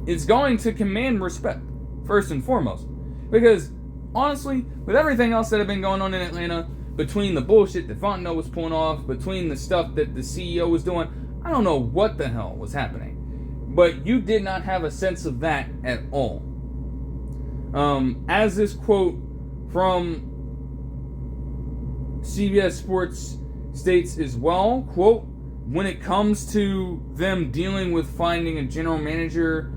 it's going to command respect, first and foremost. Because, honestly, with everything else that had been going on in Atlanta, between the bullshit that Fontenot was pulling off, between the stuff that the CEO was doing, I don't know what the hell was happening. But you did not have a sense of that at all. As this quote from CBS Sports states as well, quote, when it comes to them dealing with finding a general manager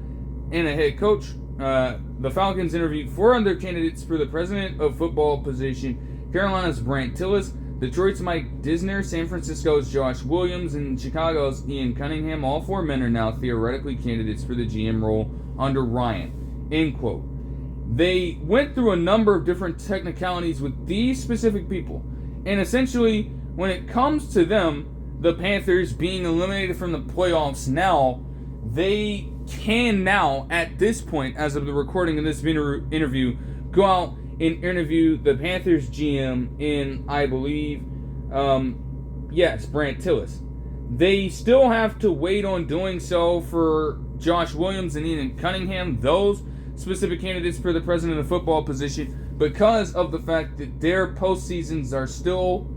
and a head coach, the Falcons interviewed 4 other candidates for the president of football position: Carolina's Brant Tillis, Detroit's Mike Disner, San Francisco's Josh Williams, and Chicago's Ian Cunningham. All 4 men are now theoretically candidates for the GM role under Ryan. End quote. They went through a number of different technicalities with these specific people. And essentially, when it comes to them, the Panthers being eliminated from the playoffs now, they can now, at this point, as of the recording of this interview, go out and interview the Panthers GM in, I believe, Brant Tillis. They still have to wait on doing so for Josh Williams and Ian Cunningham, those specific candidates for the president of football position. because of the fact that their postseasons are still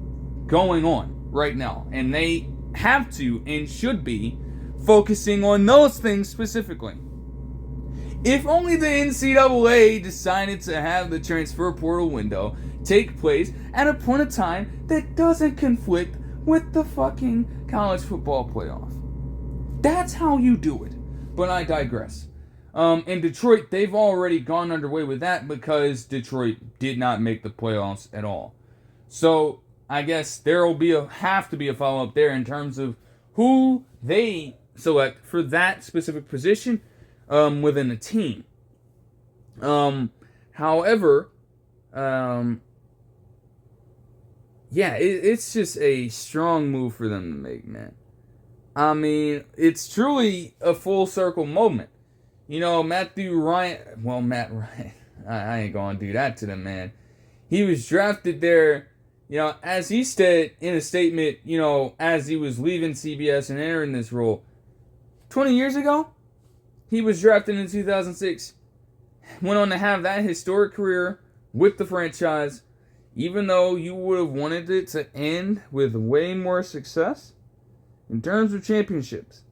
going on right now. And they have to and should be focusing on those things specifically. If only the NCAA decided to have the transfer portal window take place at a point of time that doesn't conflict with the fucking college football playoff. That's how you do it. But I digress. In Detroit, they've already gone underway with that because Detroit did not make the playoffs at all. So I guess there will have to be a follow-up there in terms of who they select for that specific position within the team. However, it's just a strong move for them to make, man. I mean, it's truly a full circle moment. You know, Matt Ryan, I ain't gonna do that to the man. He was drafted there, as he said in a statement, as he was leaving CBS and entering this role. 20 years ago, he was drafted in 2006. Went on to have that historic career with the franchise, even though you would have wanted it to end with way more success in terms of championships,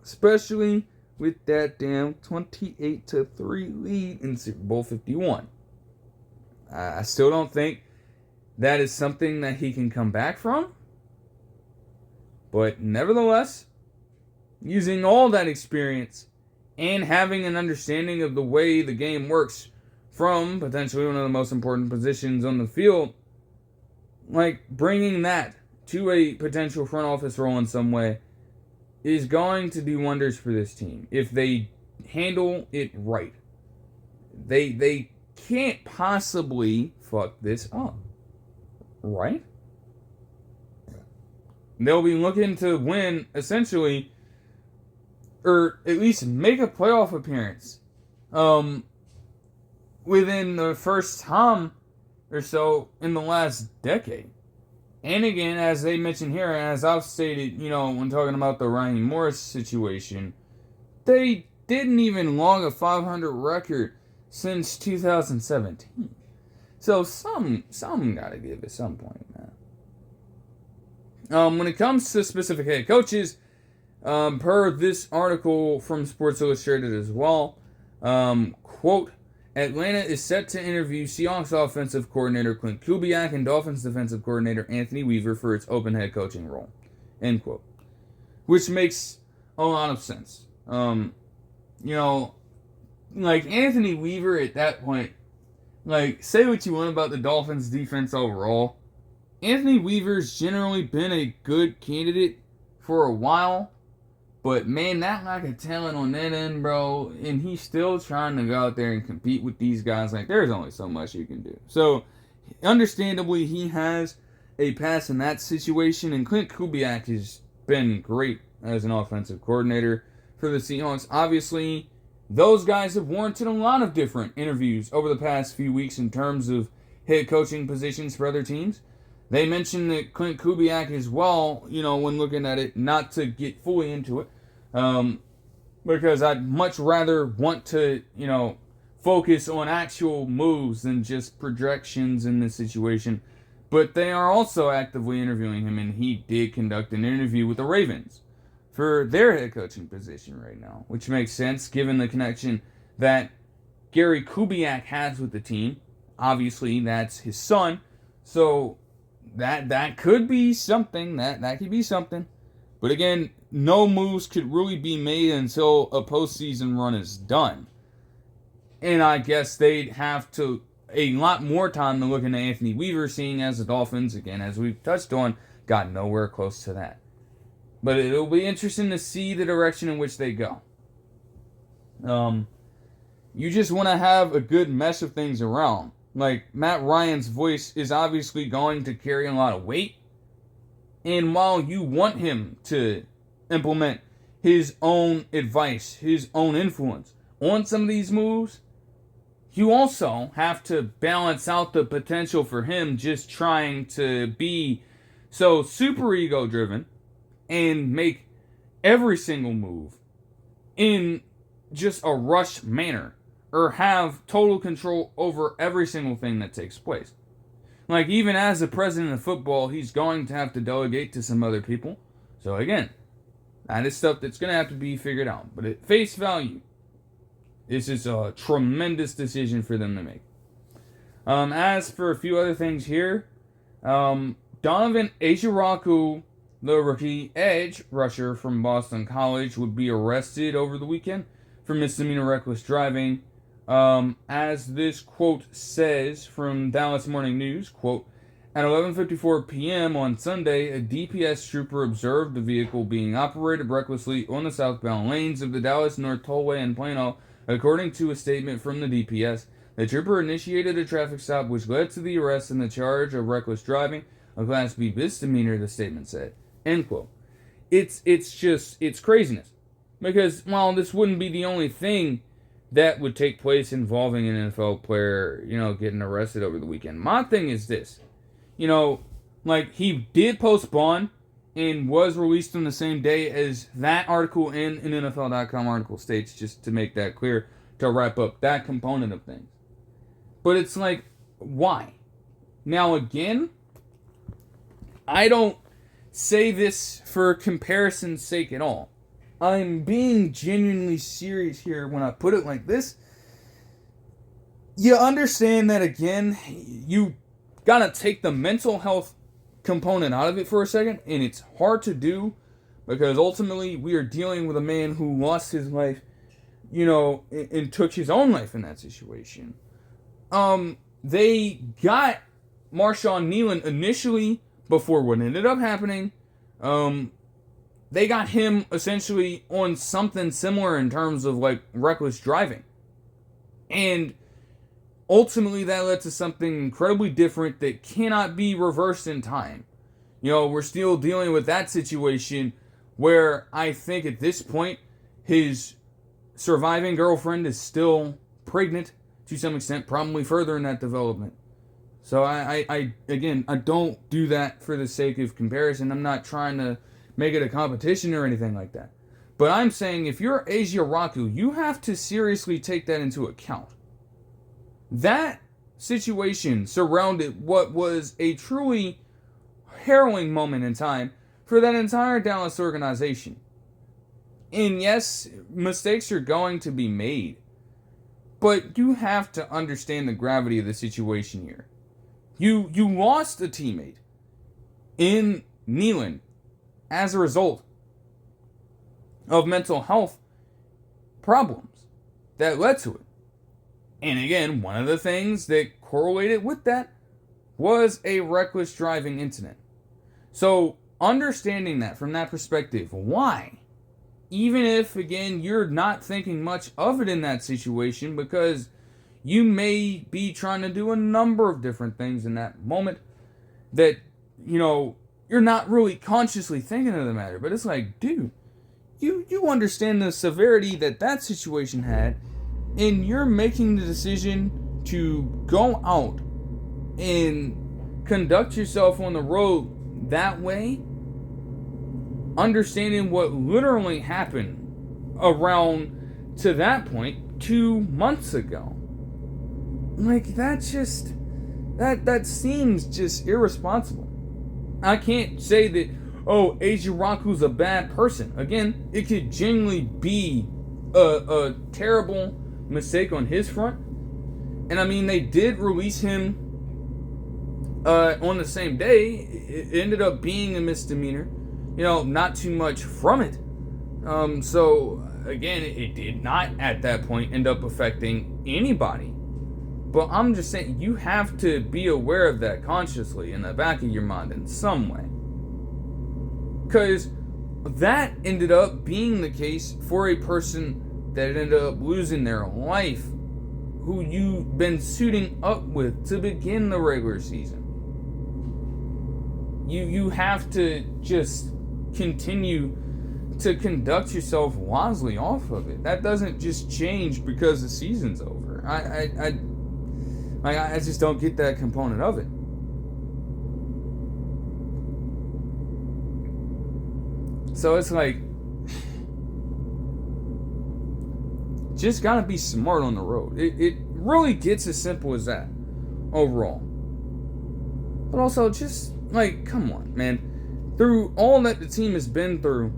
especially with that damn 28-3 lead in Super Bowl 51. I still don't think that is something that he can come back from. But nevertheless, using all that experience and having an understanding of the way the game works from potentially one of the most important positions on the field, like bringing that to a potential front office role in some way is going to do wonders for this team if they handle it right. They can't possibly fuck this up, right? They'll be looking to win, essentially, or at least make a playoff appearance within the first time or so in the last decade. And again, as they mentioned here, as I've stated, when talking about the Ryan Morris situation, they didn't even log a 500 record since 2017. So some gotta give at some point, man. When it comes to specific head coaches, per this article from Sports Illustrated as well, quote, Atlanta is set to interview Seahawks offensive coordinator Clint Kubiak and Dolphins defensive coordinator Anthony Weaver for its open head coaching role. End quote. Which makes a lot of sense. Like Anthony Weaver at that point, like, say what you want about the Dolphins defense overall, Anthony Weaver's generally been a good candidate for a while. But, man, that lack of talent on that end, bro, and he's still trying to go out there and compete with these guys. Like, there's only so much you can do. So, understandably, he has a pass in that situation, and Clint Kubiak has been great as an offensive coordinator for the Seahawks. Obviously, those guys have warranted a lot of different interviews over the past few weeks in terms of head coaching positions for other teams. They mentioned that Clint Kubiak as well, when looking at it, not to get fully into it, because I'd much rather want to, focus on actual moves than just projections in this situation. But they are also actively interviewing him, and he did conduct an interview with the Ravens for their head coaching position right now, which makes sense given the connection that Gary Kubiak has with the team. Obviously, that's his son, so that could be something. That could be something. But again, no moves could really be made until a postseason run is done. And I guess they'd have to a lot more time to look into Anthony Weaver, seeing as the Dolphins, again, as we've touched on, got nowhere close to that. But it'll be interesting to see the direction in which they go. You just want to have a good mesh of things around. Like, Matt Ryan's voice is obviously going to carry a lot of weight. And while you want him to implement his own advice, his own influence on some of these moves, you also have to balance out the potential for him just trying to be so super ego-driven and make every single move in just a rushed manner or have total control over every single thing that takes place. Like, even as the president of football, he's going to have to delegate to some other people. So again, that is stuff that's going to have to be figured out. But at face value, this is a tremendous decision for them to make. As for a few other things here, Donovan Ezeiruaku, the rookie edge rusher from Boston College, would be arrested over the weekend for misdemeanor reckless driving. As this quote says from Dallas Morning News, quote, at 11:54 p.m. on Sunday, a DPS trooper observed the vehicle being operated recklessly on the southbound lanes of the Dallas North Tollway in Plano. According to a statement from the DPS, the trooper initiated a traffic stop which led to the arrest and the charge of reckless driving, a Class B misdemeanor, the statement said. End quote. It's craziness. Because while this wouldn't be the only thing that would take place involving an NFL player, getting arrested over the weekend, my thing is this. Like, he did post bond and was released on the same day as that article in an NFL.com article states, just to make that clear, to wrap up that component of things. But it's like, why? Now, again, I don't say this for comparison's sake at all. I'm being genuinely serious here when I put it like this. You understand that, again, you gotta take the mental health component out of it for a second, and it's hard to do because ultimately we are dealing with a man who lost his life, and took his own life in that situation. They got Marshon Lattimore initially before what ended up happening. They got him essentially on something similar in terms of like reckless driving. And ultimately that led to something incredibly different that cannot be reversed in time. We're still dealing with that situation where I think at this point his surviving girlfriend is still pregnant to some extent, probably further in that development. So I don't do that for the sake of comparison. I'm not trying to make it a competition or anything like that. But I'm saying if you're Ezeiruaku, you have to seriously take that into account. That situation surrounded what was a truly harrowing moment in time for that entire Dallas organization. And yes, mistakes are going to be made. But you have to understand the gravity of the situation here. You lost a teammate in Thielen as a result of mental health problems that led to it. And again, one of the things that correlated with that was a reckless driving incident. So, understanding that from that perspective, why? Even if, again, you're not thinking much of it in that situation because you may be trying to do a number of different things in that moment that, you're not really consciously thinking of the matter. But it's like, dude, you understand the severity that situation had, and you're making the decision to go out and conduct yourself on the road that way, understanding what literally happened around to that point 2 months ago. Like, that seems just irresponsible. I can't say that, Ezeiruaku's a bad person. Again, it could genuinely be a terrible mistake on his front. And I mean, they did release him on the same day. It ended up being a misdemeanor. Not too much from it. So, again, it did not at that point end up affecting anybody. But I'm just saying, you have to be aware of that consciously in the back of your mind in some way. Because that ended up being the case for a person that ended up losing their life, who you've been suiting up with to begin the regular season. You have to just continue to conduct yourself wisely off of it. That doesn't just change because the season's over. I just don't get that component of it. So it's like, just got to be smart on the road. It really gets as simple as that overall. But also, just, like, come on, man. Through all that the team has been through,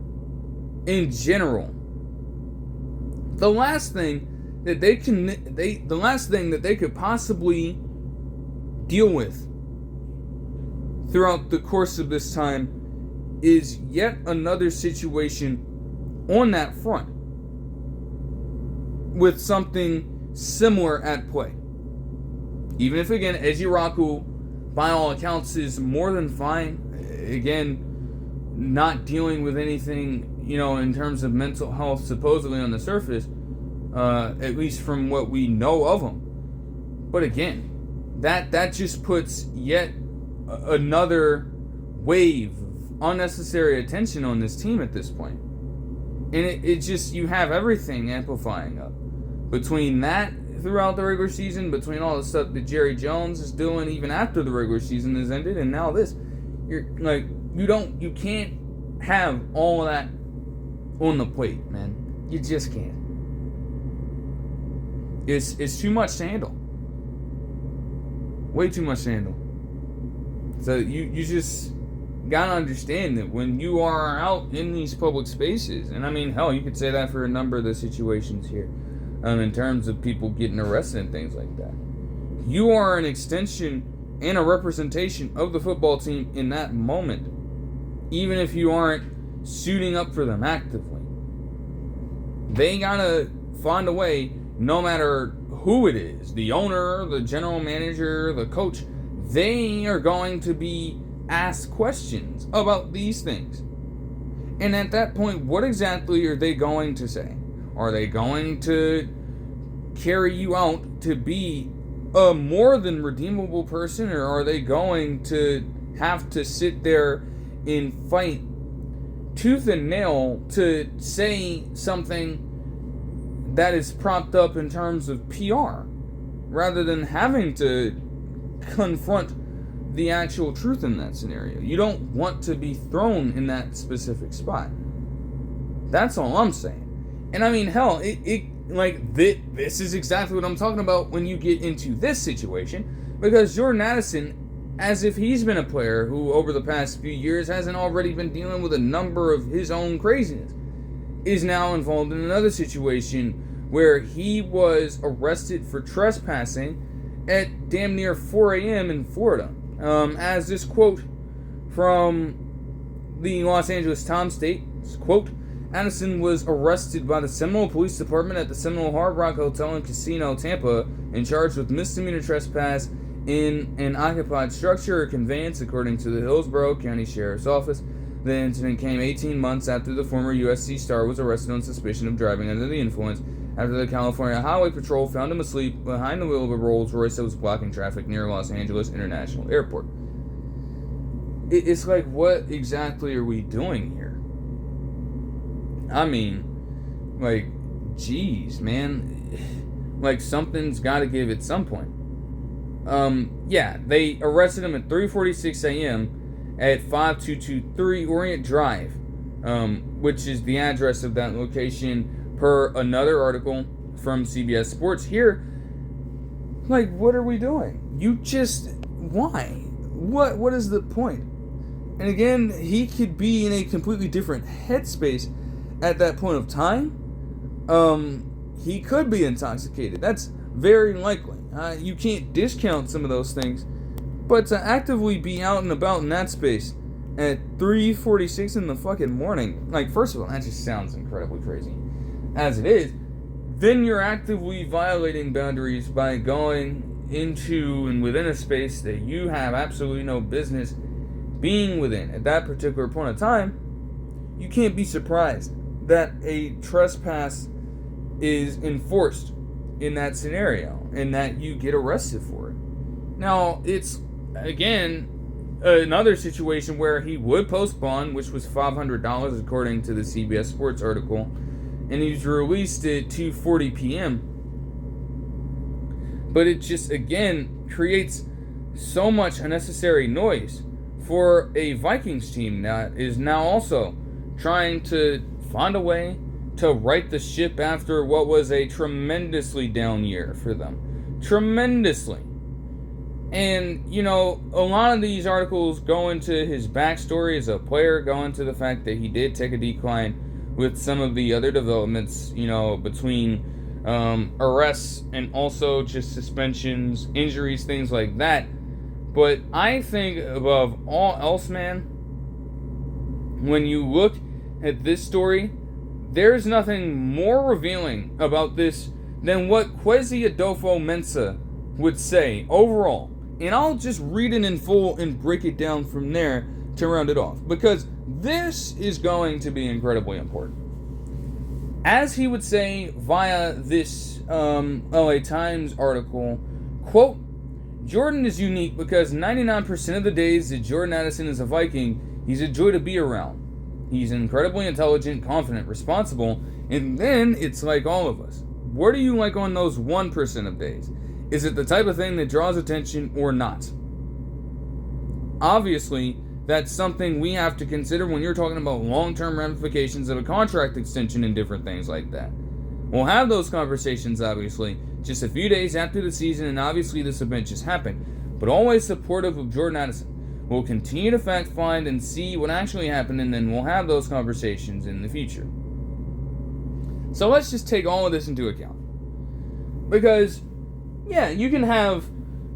in general, the last thing that they could possibly deal with throughout the course of this time is yet another situation on that front with something similar at play. Even if, again, Ezeiruaku, by all accounts, is more than fine. Again, not dealing with anything, in terms of mental health, supposedly on the surface, at least from what we know of him. But again, that just puts yet another wave of unnecessary attention on this team at this point. And it just, you have everything amplifying up. Between that throughout the regular season, between all the stuff that Jerry Jones is doing even after the regular season has ended, and now this, you're like, you can't have all of that on the plate, man. You just can't. It's too much to handle. Way too much to handle. So you just gotta understand that when you are out in these public spaces, and I mean, hell, you could say that for a number of the situations here, in terms of people getting arrested and things like that. You are an extension and a representation of the football team in that moment, even if you aren't suiting up for them actively. They gotta find a way, no matter who it is, the owner, the general manager, the coach, they are going to be asked questions about these things. And at that point, what exactly are they going to say? Are they going to carry you out to be a more than redeemable person, or are they going to have to sit there and fight tooth and nail to say something that is propped up in terms of PR, rather than having to confront the actual truth in that scenario? You don't want to be thrown in that specific spot. That's all I'm saying. And I mean, hell, this is exactly what I'm talking about when you get into this situation, because Jordan Addison, as if he's been a player who over the past few years hasn't already been dealing with a number of his own craziness, is now involved in another situation where he was arrested for trespassing at damn near 4 a.m. in Florida. As this quote from the Los Angeles Times states, quote, Addison was arrested by the Seminole Police Department at the Seminole Hard Rock Hotel and Casino, Tampa, and charged with misdemeanor trespass in an occupied structure or conveyance, according to the Hillsborough County Sheriff's Office. The incident came 18 months after the former USC star was arrested on suspicion of driving under the influence after the California Highway Patrol found him asleep behind the wheel of a Rolls Royce that was blocking traffic near Los Angeles International Airport. It's like, what exactly are we doing here? I mean, like, geez, man. Like, something's got to give at some point. Yeah, they arrested him at 3:46 a.m. at 5223 Orient Drive, which is the address of that location per another article from CBS Sports. Here, like, what are we doing? You just, why? What is the point? And again, he could be in a completely different headspace at that point of time. He could be intoxicated. That's very likely. You can't discount some of those things. But to actively be out and about in that space at 3:46 in the fucking morning, like, first of all, that just sounds incredibly crazy. As it is, then you're actively violating boundaries by going into and within a space that you have absolutely no business being within. At that particular point of time, you can't be surprised that a trespass is enforced in that scenario and that you get arrested for it. Now, it's, again, another situation where he would post bond, which was $500 according to the CBS Sports article, and he was released at 2:40 p.m. But it just, again, creates so much unnecessary noise for a Vikings team that is now also trying to find a way to right the ship after what was a tremendously down year for them. Tremendously. And, you know, a lot of these articles go into his backstory as a player, go into the fact that he did take a decline with some of the other developments, you know, between arrests and also just suspensions, injuries, things like that. But I think above all else, man, when you look at this story, there's nothing more revealing about this than what Kwesi Adolfo-Mensah would say overall. And I'll just read it in full and break it down from there to round it off, because this is going to be incredibly important. As he would say via this LA Times article, quote, Jordan is unique because 99% of the days that Jordan Addison is a Viking, he's a joy to be around. He's incredibly intelligent, confident, responsible, and then it's like all of us. What do you like on those 1% of days? Is it the type of thing that draws attention or not? Obviously, that's something we have to consider when you're talking about long-term ramifications of a contract extension and different things like that. We'll have those conversations, obviously, just a few days after the season, and obviously this event just happened, but always supportive of Jordan Addison. We'll continue to fact-find and see what actually happened, and then we'll have those conversations in the future. So let's just take all of this into account. Because, yeah, you can have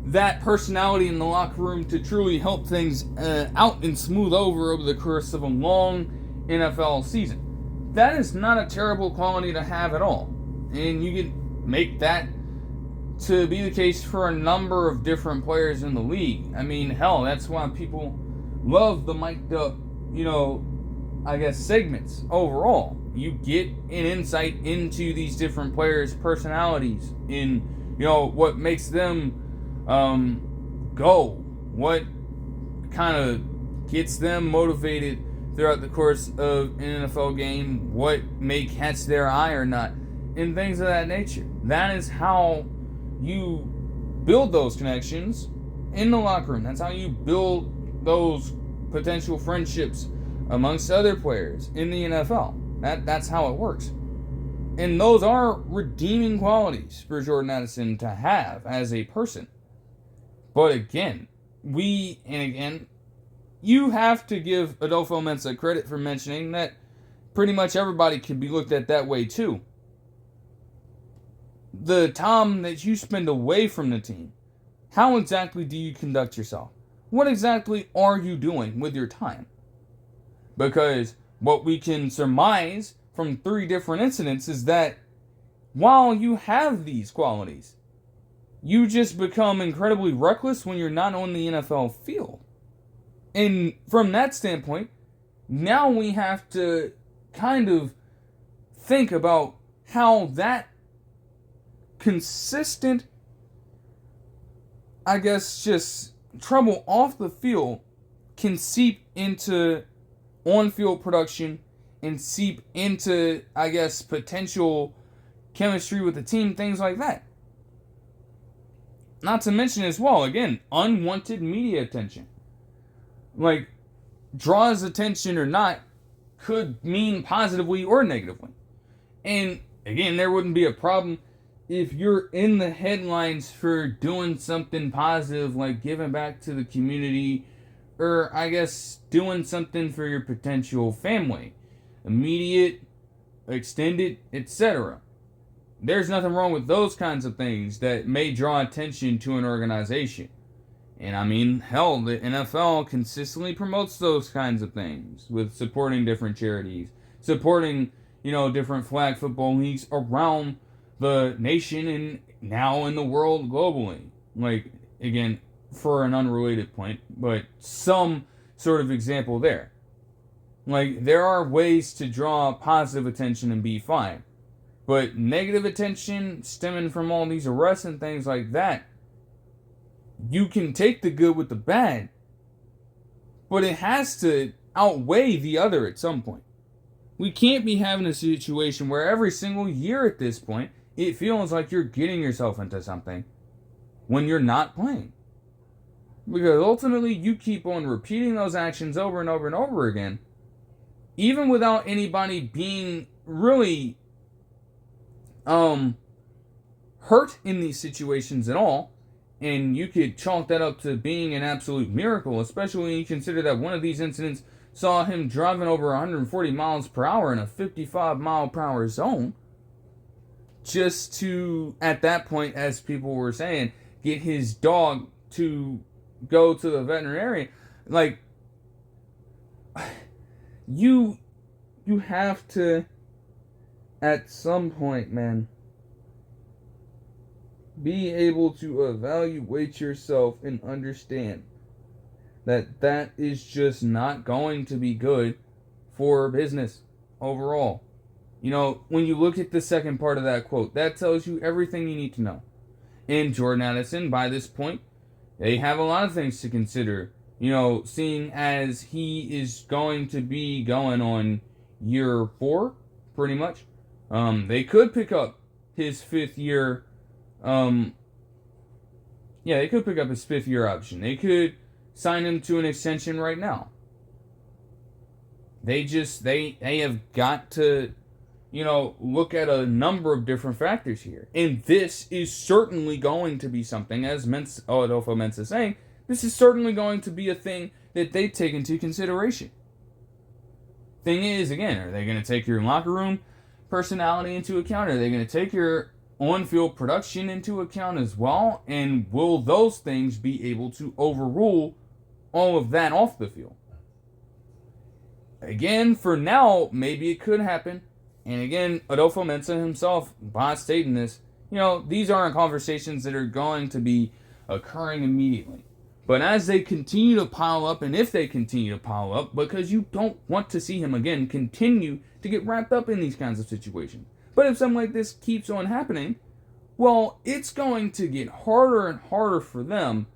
that personality in the locker room to truly help things out and smooth over the course of a long NFL season. That is not a terrible quality to have at all. And you can make that to be the case for a number of different players in the league. I mean, hell, that's why people love the mic'd up, segments overall. You get an insight into these different players' personalities, in, what makes them go, what kind of gets them motivated throughout the course of an NFL game, what may catch their eye or not, and things of that nature. That is how you build those connections in the locker room. That's how you build those potential friendships amongst other players in the NFL. That's how it works. And those are redeeming qualities for Jordan Addison to have as a person. But again, you have to give Adolfo-Mensah credit for mentioning that pretty much everybody can be looked at that way too. The time that you spend away from the team, how exactly do you conduct yourself? What exactly are you doing with your time? Because what we can surmise from 3 different incidents is that while you have these qualities, you just become incredibly reckless when you're not on the NFL field. And from that standpoint, now we have to kind of think about how that consistent, just trouble off the field can seep into on-field production and seep into, potential chemistry with the team, things like that. Not to mention as well, again, unwanted media attention. Like, draws attention or not could mean positively or negatively. And again, there wouldn't be a problem if you're in the headlines for doing something positive, like giving back to the community, or doing something for your potential family, immediate, extended, etc. There's nothing wrong with those kinds of things that may draw attention to an organization. And hell, the NFL consistently promotes those kinds of things with supporting different charities, supporting, different flag football leagues around the nation and now in the world globally. Like, again, for an unrelated point, but some sort of example there. Like, there are ways to draw positive attention and be fine. But negative attention stemming from all these arrests and things like that, you can take the good with the bad, but it has to outweigh the other at some point. We can't be having a situation where every single year at this point, it feels like you're getting yourself into something when you're not playing. Because ultimately, you keep on repeating those actions over and over and over again, even without anybody being really hurt in these situations at all. And you could chalk that up to being an absolute miracle, especially when you consider that one of these incidents saw him driving over 140 miles per hour in a 55 mile per hour zone. Just to, at that point, as people were saying, get his dog to go to the veterinarian. Like, you have to, at some point, man, be able to evaluate yourself and understand that that is just not going to be good for business overall. You know, when you look at the second part of that quote, that tells you everything you need to know. And Jordan Addison, by this point, they have a lot of things to consider. You know, seeing as he is going to be going on year 4, pretty much. They could pick up his 5th year. They could pick up his 5th year option. They could sign him to an extension right now. They have got to, you know, look at a number of different factors here. And this is certainly going to be something, as Adolfo Mensa is saying, this is certainly going to be a thing that they take into consideration. Thing is, again, are they going to take your locker room personality into account? Are they going to take your on-field production into account as well? And will those things be able to overrule all of that off the field? Again, for now, maybe it could happen. And again, Adolfo Mensa himself, by stating this, you know, these aren't conversations that are going to be occurring immediately. But as they continue to pile up, and if they continue to pile up, because you don't want to see him again continue to get wrapped up in these kinds of situations. But if something like this keeps on happening, well, it's going to get harder and harder for them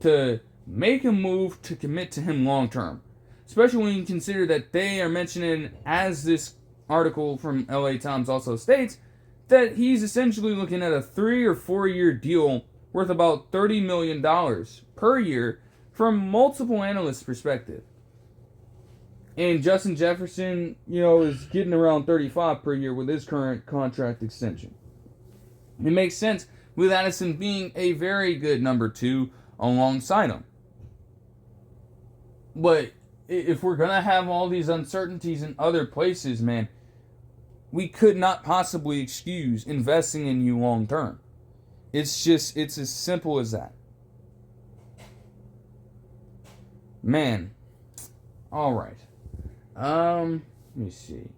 to make a move to commit to him long term. Especially when you consider that they are mentioning, as this article from LA Times also states, that he's essentially looking at a 3 or 4 year deal worth about $30 million per year from multiple analysts' perspective. And Justin Jefferson, you know, is getting around 35 per year with his current contract extension. It makes sense with Addison being a very good number 2 alongside him. But if we're going to have all these uncertainties in other places, man, we could not possibly excuse investing in you long term. It's as simple as that. Man. Alright. Let me see.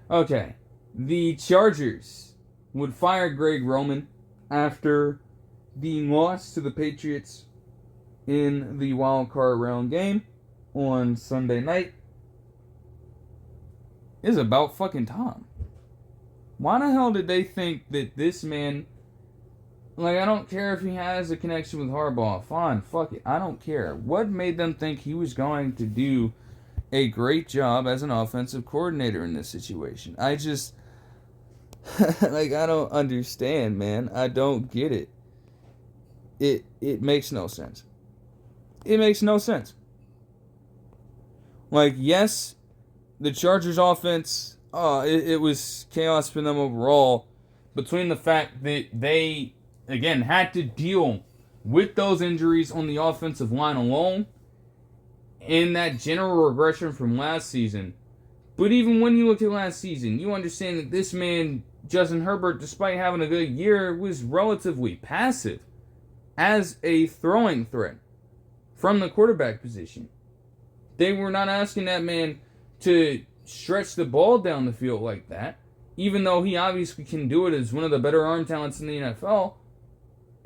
Okay. The Chargers would fire Greg Roman after the loss to the Patriots in the wild card round game on Sunday night. Is about fucking time. Why the hell did they think that this man... Like, I don't care if he has a connection with Harbaugh. Fine, fuck it. I don't care. What made them think he was going to do a great job as an offensive coordinator in this situation? I just... like, I don't understand, man. I don't get it. It makes no sense. It makes no sense. Like, yes, the Chargers offense, it was chaos for them overall. Between the fact that they... again, had to deal with those injuries on the offensive line alone and that general regression from last season. But even when you look at last season, you understand that this man, Justin Herbert, despite having a good year, was relatively passive as a throwing threat from the quarterback position. They were not asking that man to stretch the ball down the field like that, even though he obviously can do it as one of the better arm talents in the NFL.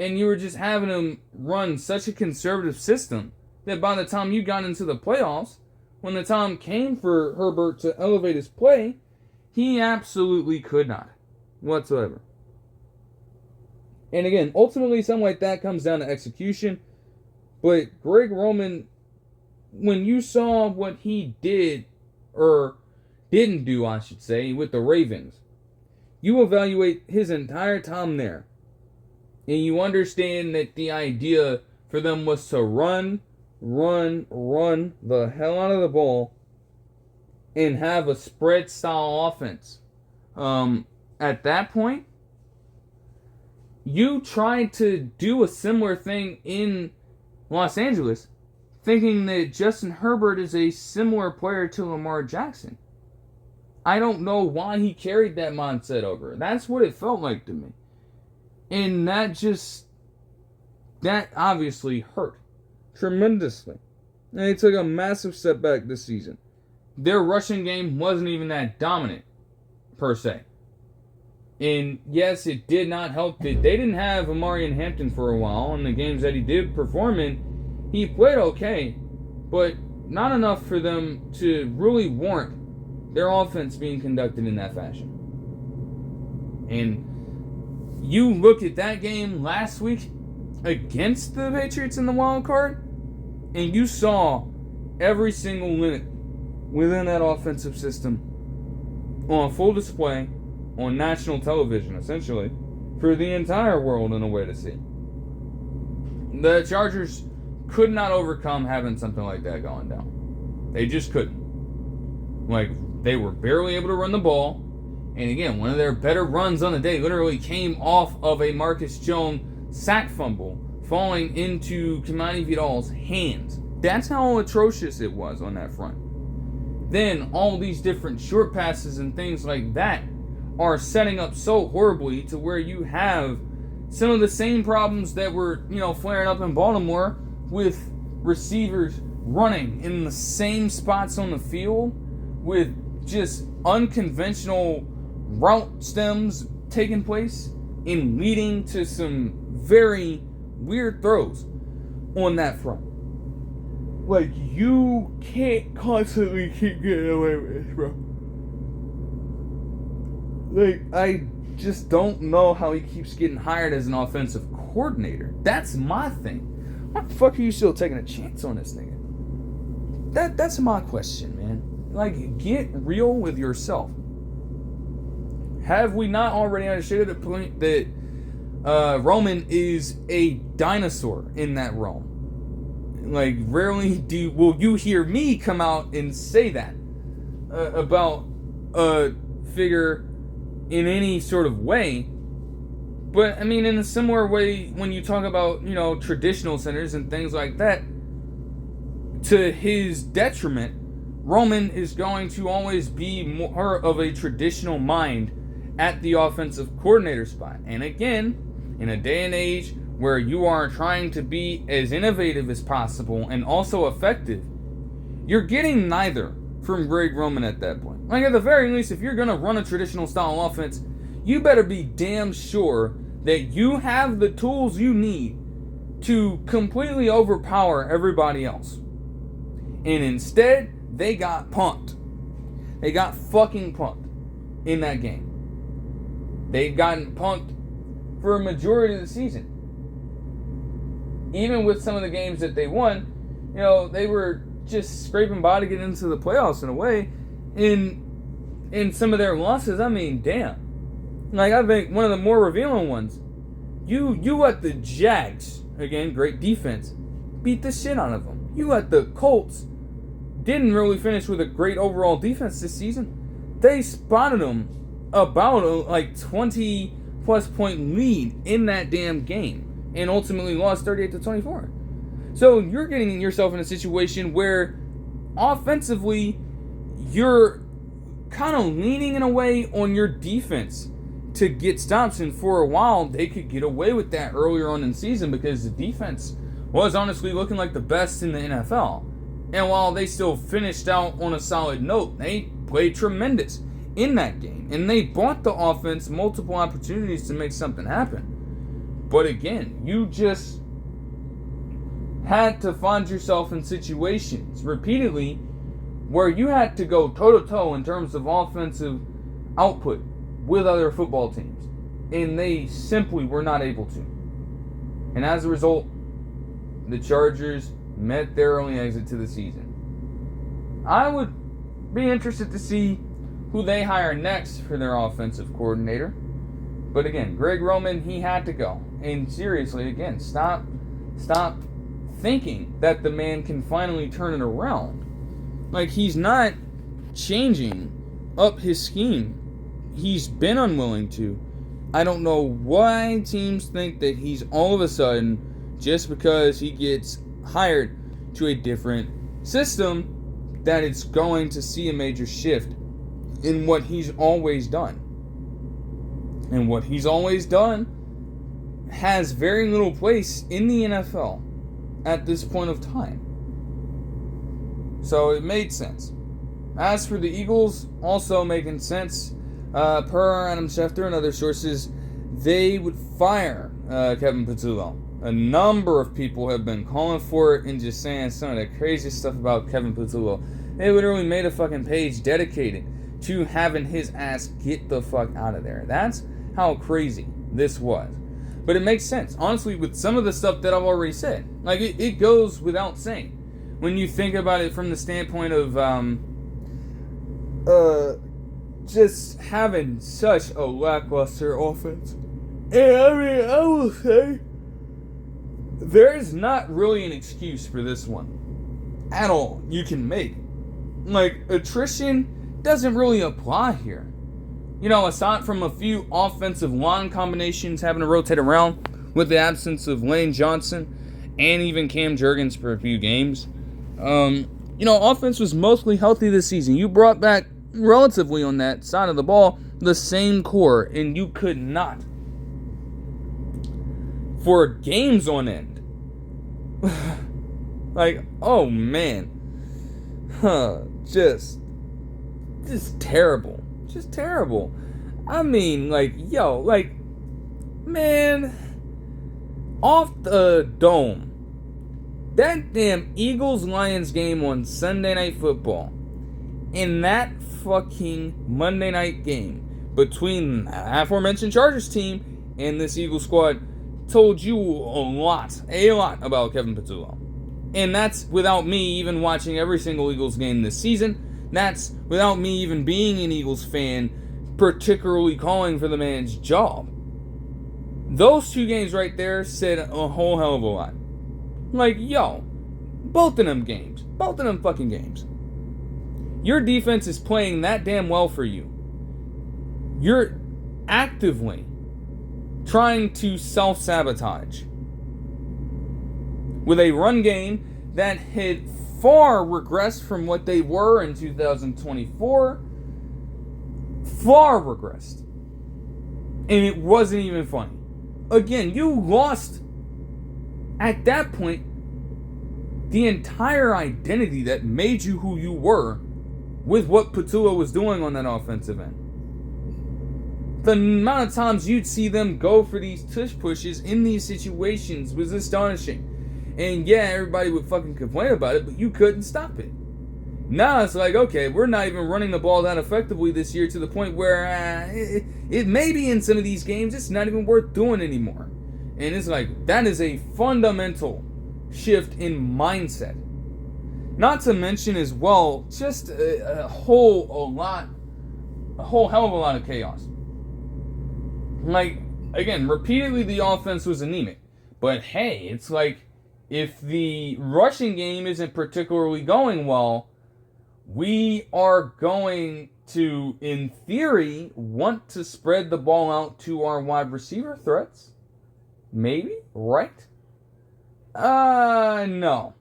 And you were just having him run such a conservative system that by the time you got into the playoffs, when the time came for Herbert to elevate his play, he absolutely could not whatsoever. And again, ultimately something like that comes down to execution. But Greg Roman, when you saw what he did, or didn't do, I should say, with the Ravens, you evaluate his entire time there. And you understand that the idea for them was to run the hell out of the ball and have a spread style offense At that point, you tried to do a similar thing in Los Angeles, thinking that Justin Herbert is a similar player to Lamar Jackson. I don't know why he carried that mindset over. That's what it felt like to me. And that obviously hurt tremendously. And they took a massive step back this season. Their rushing game wasn't even that dominant, per se. And yes, it did not help that they didn't have Amari and Hampton for a while. In the games that he did perform in, he played okay, but not enough for them to really warrant their offense being conducted in that fashion. And you look at that game last week against the Patriots in the wild card, and you saw every single limit within that offensive system on full display on national television, essentially, for the entire world in a way to see. The Chargers could not overcome having something like that going down. They just couldn't. Like, they were barely able to run the ball. And again, one of their better runs on the day literally came off of a Marcus Jones sack fumble falling into Kimani Vidal's hands. That's how atrocious it was on that front. Then all these different short passes and things like that are setting up so horribly to where you have some of the same problems that were, flaring up in Baltimore with receivers running in the same spots on the field with just unconventional route stems taking place and leading to some very weird throws on that front. Like, you can't constantly keep getting away with this, bro. Like, I just don't know how he keeps getting hired as an offensive coordinator. That's my thing. Why the fuck are you still taking a chance on this nigga? That's my question, man. Like, get real with yourself. Have we not already understood the point that Roman is a dinosaur in that realm? Like, rarely will you hear me come out and say that about a figure in any sort of way. But, I mean, in a similar way, when you talk about, traditional centers and things like that, to his detriment, Roman is going to always be more of a traditional mind at the offensive coordinator spot. And again, in a day and age where you are trying to be as innovative as possible and also effective, you're getting neither from Greg Roman at that point. Like, at the very least, if you're going to run a traditional style offense, you better be damn sure that you have the tools you need to completely overpower everybody else. And instead, they got punked. They got fucking punked in that game. They'd gotten punked for a majority of the season. Even with some of the games that they won, they were just scraping by to get into the playoffs in a way. In some of their losses, I mean, damn. Like, I think one of the more revealing ones, you let the Jags, again, great defense, beat the shit out of them. You let the Colts, didn't really finish with a great overall defense this season. They spotted them about a 20 plus point lead in that damn game and ultimately lost 38-24. So you're getting yourself in a situation where offensively you're kind of leaning in a way on your defense to get stops, and for a while they could get away with that earlier on in the season because the defense was honestly looking like the best in the NFL. And while they still finished out on a solid note, they played tremendous in that game. And they bought the offense multiple opportunities to make something happen. But again, you just had to find yourself in situations repeatedly where you had to go toe-to-toe in terms of offensive output with other football teams. And they simply were not able to. And as a result, the Chargers met their early exit to the season. I would be interested to see who they hire next for their offensive coordinator. But again, Greg Roman, he had to go. And seriously, again, stop thinking that the man can finally turn it around. Like, he's not changing up his scheme. he's been unwilling to. I don't know why teams think that he's all of a sudden, just because he gets hired to a different system, that it's going to see a major shift in what he's always done. And what he's always done has very little place in the NFL at this point of time. So it made sense. As for the Eagles, also making sense. Per Adam Schefter and other sources, they would fire Kevin Patullo. A number of people have been calling for it and just saying some of the crazy stuff about Kevin Patullo. They literally made a fucking page dedicated to having his ass get the fuck out of there. That's how crazy this was. But it makes sense, honestly, with some of the stuff that I've already said. Like, it goes without saying. When you think about it from the standpoint of just having such a lackluster offense. And I will say, there's not really an excuse for this one at all you can make. Like, attrition doesn't really apply here. You know, aside from a few offensive line combinations having to rotate around with the absence of Lane Johnson and even Cam Jurgens for a few games, offense was mostly healthy this season. You brought back, relatively on that side of the ball, the same core, and you could not, for games on end. Like, oh man. Just terrible. Just terrible. I mean, man, off the dome. That damn Eagles-Lions game on Sunday Night Football, in that fucking Monday night game between the aforementioned Chargers team and this Eagles squad, told you a lot about Kevin Patullo. And that's without me even watching every single Eagles game this season. That's without me even being an Eagles fan, particularly calling for the man's job. Those two games right there said a whole hell of a lot. Like, both of them fucking games. Your defense is playing that damn well for you. You're actively trying to self-sabotage with a run game that had far regressed from what they were in 2024. Far regressed. And it wasn't even funny. Again, you lost, at that point, the entire identity that made you who you were with what Patullo was doing on that offensive end. The amount of times you'd see them go for these tush pushes in these situations was astonishing. And yeah, everybody would fucking complain about it, but you couldn't stop it. Now it's like, okay, we're not even running the ball that effectively this year, to the point where it may be in some of these games, it's not even worth doing anymore. And it's like, that is a fundamental shift in mindset. Not to mention as well, just a whole hell of a lot of chaos. Like, again, repeatedly the offense was anemic. But hey, it's like, if the rushing game isn't particularly going well, we are going to, in theory, want to spread the ball out to our wide receiver threats. Maybe, right? No.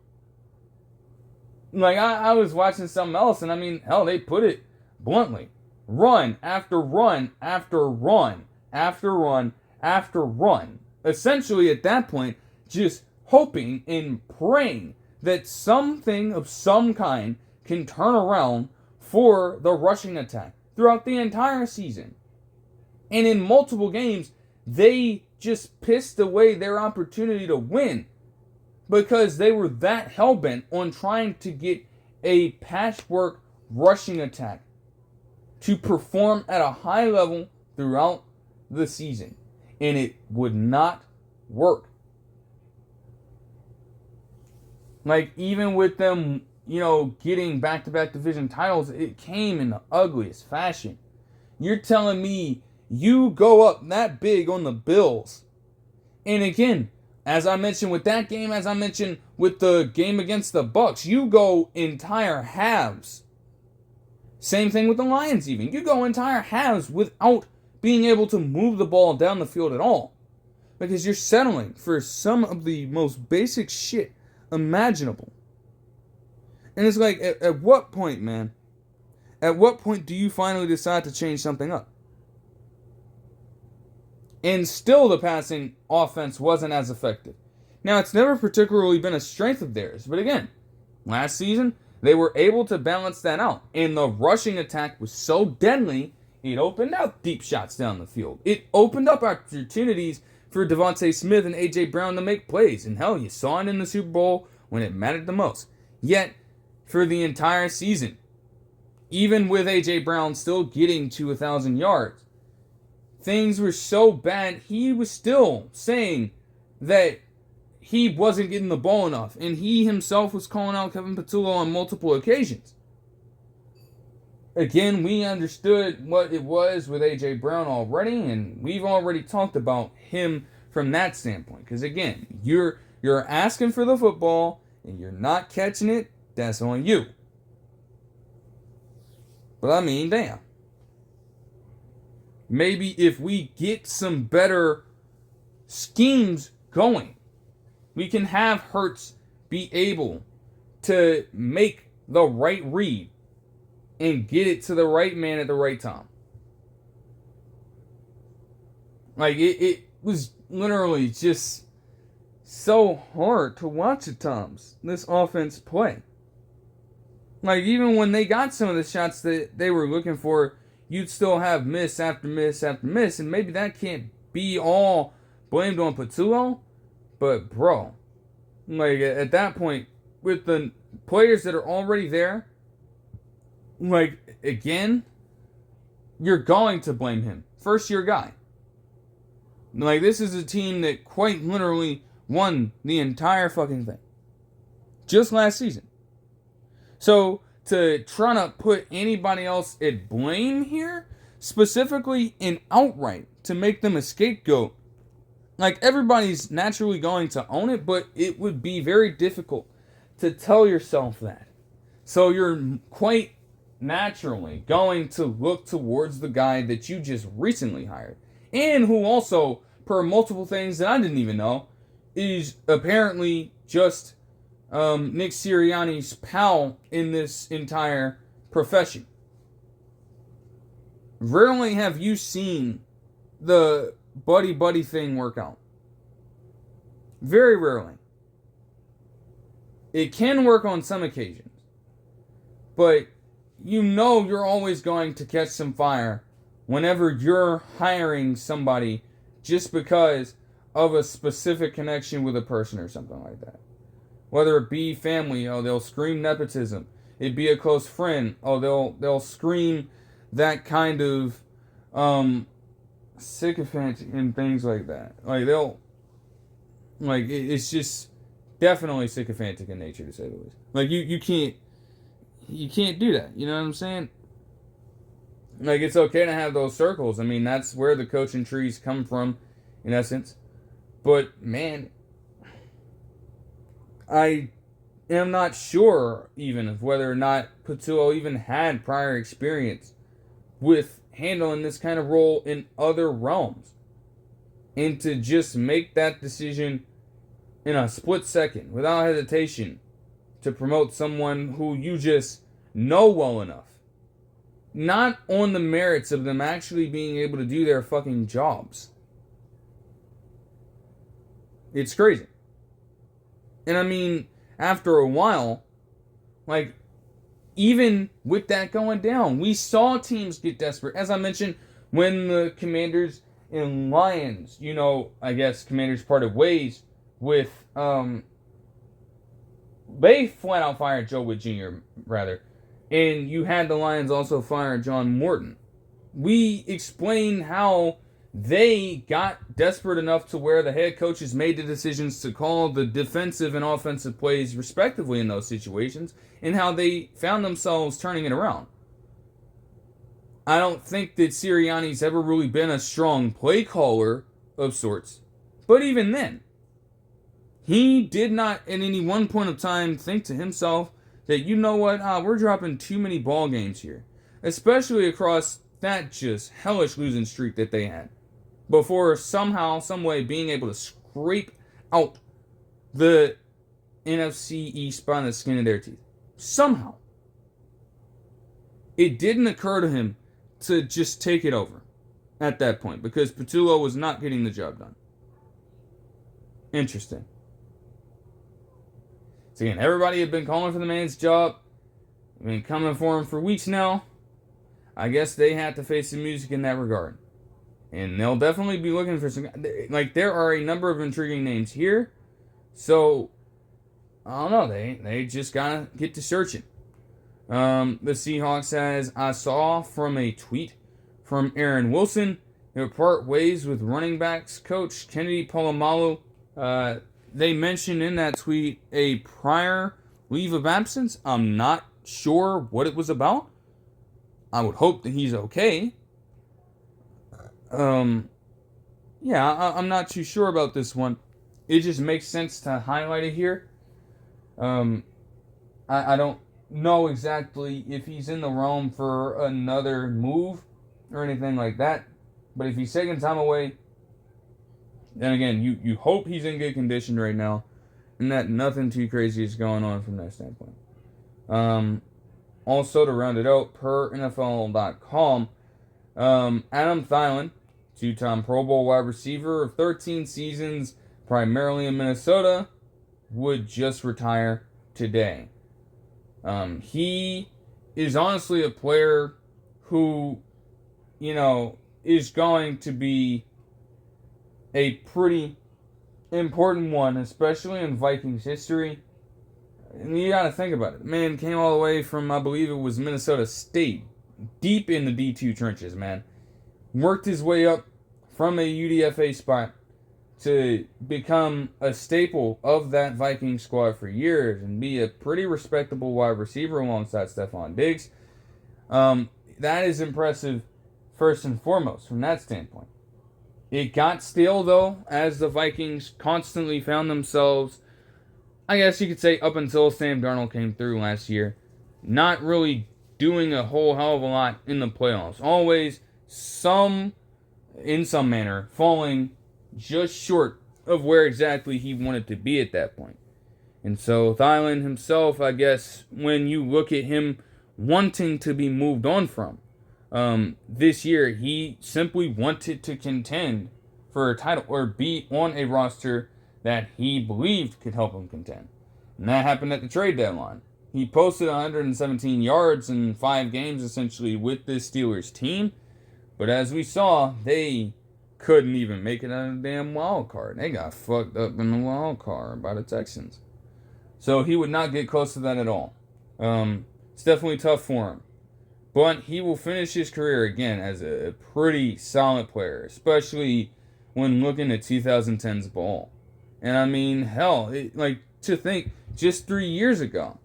Like, I was watching something else, and I mean, hell, they put it bluntly. Run after run after run after run after run. Essentially, at that point, just hoping and praying that something of some kind can turn around for the rushing attack throughout the entire season. And in multiple games, they just pissed away their opportunity to win because they were that hell-bent on trying to get a patchwork rushing attack to perform at a high level throughout the season. And it would not work. Like, even with them, getting back-to-back division titles, it came in the ugliest fashion. You're telling me you go up that big on the Bills. And again, as I mentioned with that game, as I mentioned with the game against the Bucs, you go entire halves Same thing with the Lions even. You go entire halves without being able to move the ball down the field at all. Because you're settling for some of the most basic shit imaginable. And it's like, at what point, man? At what point do you finally decide to change something up? And still the passing offense wasn't as effective. Now, it's never particularly been a strength of theirs. But again, last season, they were able to balance that out. And the rushing attack was so deadly, it opened up deep shots down the field. It opened up opportunities for Devontae Smith and A.J. Brown to make plays. And hell, you saw it in the Super Bowl when it mattered the most. Yet, for the entire season, even with A.J. Brown still getting to 1,000 yards, things were so bad, he was still saying that he wasn't getting the ball enough. And he himself was calling out Kevin Patullo on multiple occasions. Again, we understood what it was with A.J. Brown already, and we've already talked about him from that standpoint. Because again, you're asking for the football, and you're not catching it, that's on you. But I mean, damn. Maybe if we get some better schemes going, we can have Hurts be able to make the right read and get it to the right man at the right time. Like, it was literally just so hard to watch at times, this offense play. Like, even when they got some of the shots that they were looking for, you'd still have miss after miss after miss. And maybe that can't be all blamed on Patullo. But, bro, like, at that point, with the players that are already there, like, again, you're going to blame him. First year guy. Like, this is a team that quite literally won the entire fucking thing. Just last season. So, to try to put anybody else at blame here, specifically and outright, to make them a scapegoat, like, everybody's naturally going to own it, but it would be very difficult to tell yourself that. So, you're quite naturally going to look towards the guy that you just recently hired, and who also, per multiple things that I didn't even know, is apparently just Nick Sirianni's pal in this entire profession. Rarely have you seen the buddy thing work out. Very rarely. It can work on some occasions, but you know you're always going to catch some fire whenever you're hiring somebody just because of a specific connection with a person or something like that. Whether it be family, oh, they'll scream nepotism. It'd be a close friend, oh, they'll scream that kind of sycophant and things like that. Like, it's just definitely sycophantic in nature, to say the least. Like, you can't do that. You know what I'm saying? Like, it's okay to have those circles. I mean, that's where the coaching trees come from, in essence. But, man, I am not sure even of whether or not Patullo even had prior experience with handling this kind of role in other realms. And to just make that decision in a split second, without hesitation, to promote someone who you just know well enough. Not on the merits of them actually being able to do their fucking jobs. It's crazy. And I mean, after a while, like, even with that going down, we saw teams get desperate. As I mentioned, when the Commanders and Lions, you know, I guess Commanders parted ways with, they flat out fired Joe Wood Jr., rather. And you had the Lions also fire John Morton. We explained how they got desperate enough to where the head coaches made the decisions to call the defensive and offensive plays respectively in those situations, and how they found themselves turning it around. I don't think that Sirianni's ever really been a strong play caller of sorts, but even then, he did not at any one point of time think to himself that, you know what, we're dropping too many ball games here. especially across that just hellish losing streak that they had, before somehow, some way being able to scrape out the NFC East by the skin of their teeth. Somehow. It didn't occur to him to just take it over at that point, because Patullo was not getting the job done. Interesting. So again, everybody had been calling for the man's job. Been coming for him for weeks now. I guess they had to face some music in that regard. And they'll definitely be looking for some... Like, there are a number of intriguing names here. So, I don't know. They just gotta get to searching. The Seahawks, as I saw from a tweet from Aaron Wilson, they'll part ways with running backs coach Kennedy Polamalu. They mentioned in that tweet a prior leave of absence. I'm not sure what it was about. I would hope that he's okay. I'm not too sure about this one. It just makes sense to highlight it here. I don't know exactly if he's in the realm for another move or anything like that. But if he's taking time away, then again, you hope he's in good condition right now and that nothing too crazy is going on from that standpoint. Also, to round it out, per NFL.com, Adam Thielen, two-time Pro Bowl wide receiver of 13 seasons, primarily in Minnesota, would just retire today. He is honestly a player who, is going to be a pretty important one, especially in Vikings history. And you got to think about it. The man came all the way from, I believe it was Minnesota State, deep in the D2 trenches, man. Worked his way up from a UDFA spot to become a staple of that Viking squad for years and be a pretty respectable wide receiver alongside Stephon Diggs. That is impressive first and foremost from that standpoint. It got stale, though, as the Vikings constantly found themselves, I guess you could say, up until Sam Darnold came through last year, not really doing a whole hell of a lot in the playoffs. Always in some manner, falling just short of where exactly he wanted to be at that point. And so Thielen himself, I guess, when you look at him wanting to be moved on from, this year, he simply wanted to contend for a title or be on a roster that he believed could help him contend. And that happened at the trade deadline. He posted 117 yards in 5 games, essentially, with this Steelers team. But as we saw, they couldn't even make it on a damn wild card. They got fucked up in the wild card by the Texans. So he would not get close to that at all. It's definitely tough for him. But he will finish his career again as a pretty solid player, especially when looking at 2010's ball. And I mean, hell, to think just 3 years ago,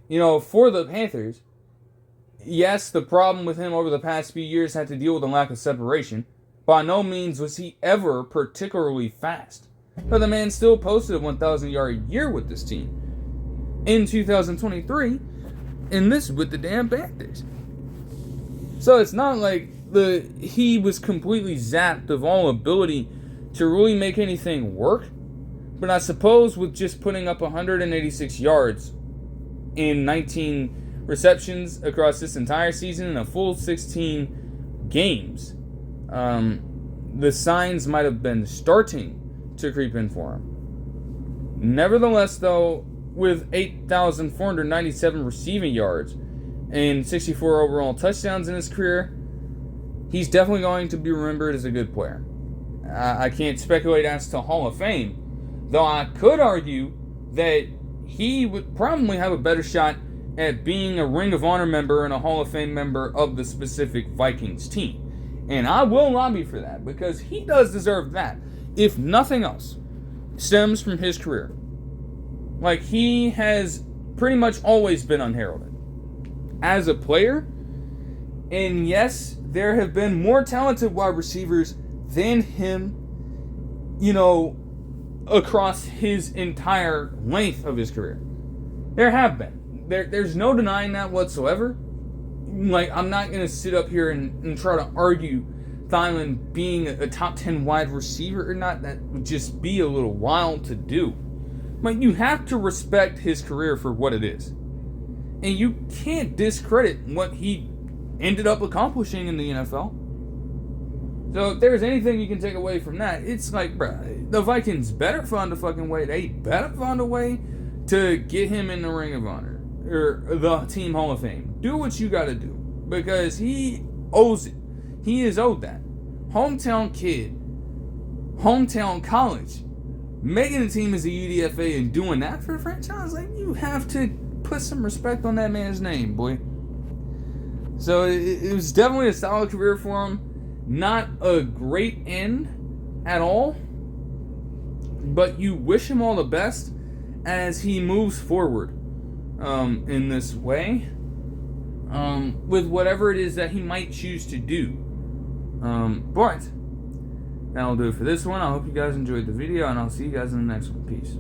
for the Panthers, yes, the problem with him over the past few years had to deal with the lack of separation. By no means was he ever particularly fast. But the man still posted a 1,000-yard year with this team in 2023, and this with the damn Panthers. So it's not like he was completely zapped of all ability to really make anything work. But I suppose with just putting up 186 yards in 19 receptions across this entire season in a full 16 games, the signs might have been starting to creep in for him. Nevertheless, though, with 8,497 receiving yards and 64 overall touchdowns in his career, he's definitely going to be remembered as a good player. I can't speculate as to Hall of Fame, though I could argue that he would probably have a better shot at being a Ring of Honor member and a Hall of Fame member of the specific Vikings team. And I will lobby for that, because he does deserve that, if nothing else stems from his career. Like, he has pretty much always been unheralded as a player. And yes, there have been more talented wide receivers than him, across his entire length of his career. There have been. There's no denying that whatsoever. like, I'm not going to sit up here and try to argue Thielen being a top 10 wide receiver or not. That would just be a little wild to do. But you have to respect his career for what it is. And you can't discredit what he ended up accomplishing in the NFL. So if there's anything you can take away from that, it's like, bruh, the Vikings better find a fucking way. They better find a way to get him in the Ring of Honor or the Team Hall of Fame. Do what you got to do, because he owes it. He is owed that. Hometown kid, hometown college, making the team as a UDFA and doing that for the franchise, like, you have to put some respect on that man's name, boy. So it was definitely a solid career for him. Not a great end at all, but you wish him all the best as he moves forward in this way with whatever it is that he might choose to do. But that'll do it for this one. I hope you guys enjoyed the video, and I'll see you guys in the next one. Peace.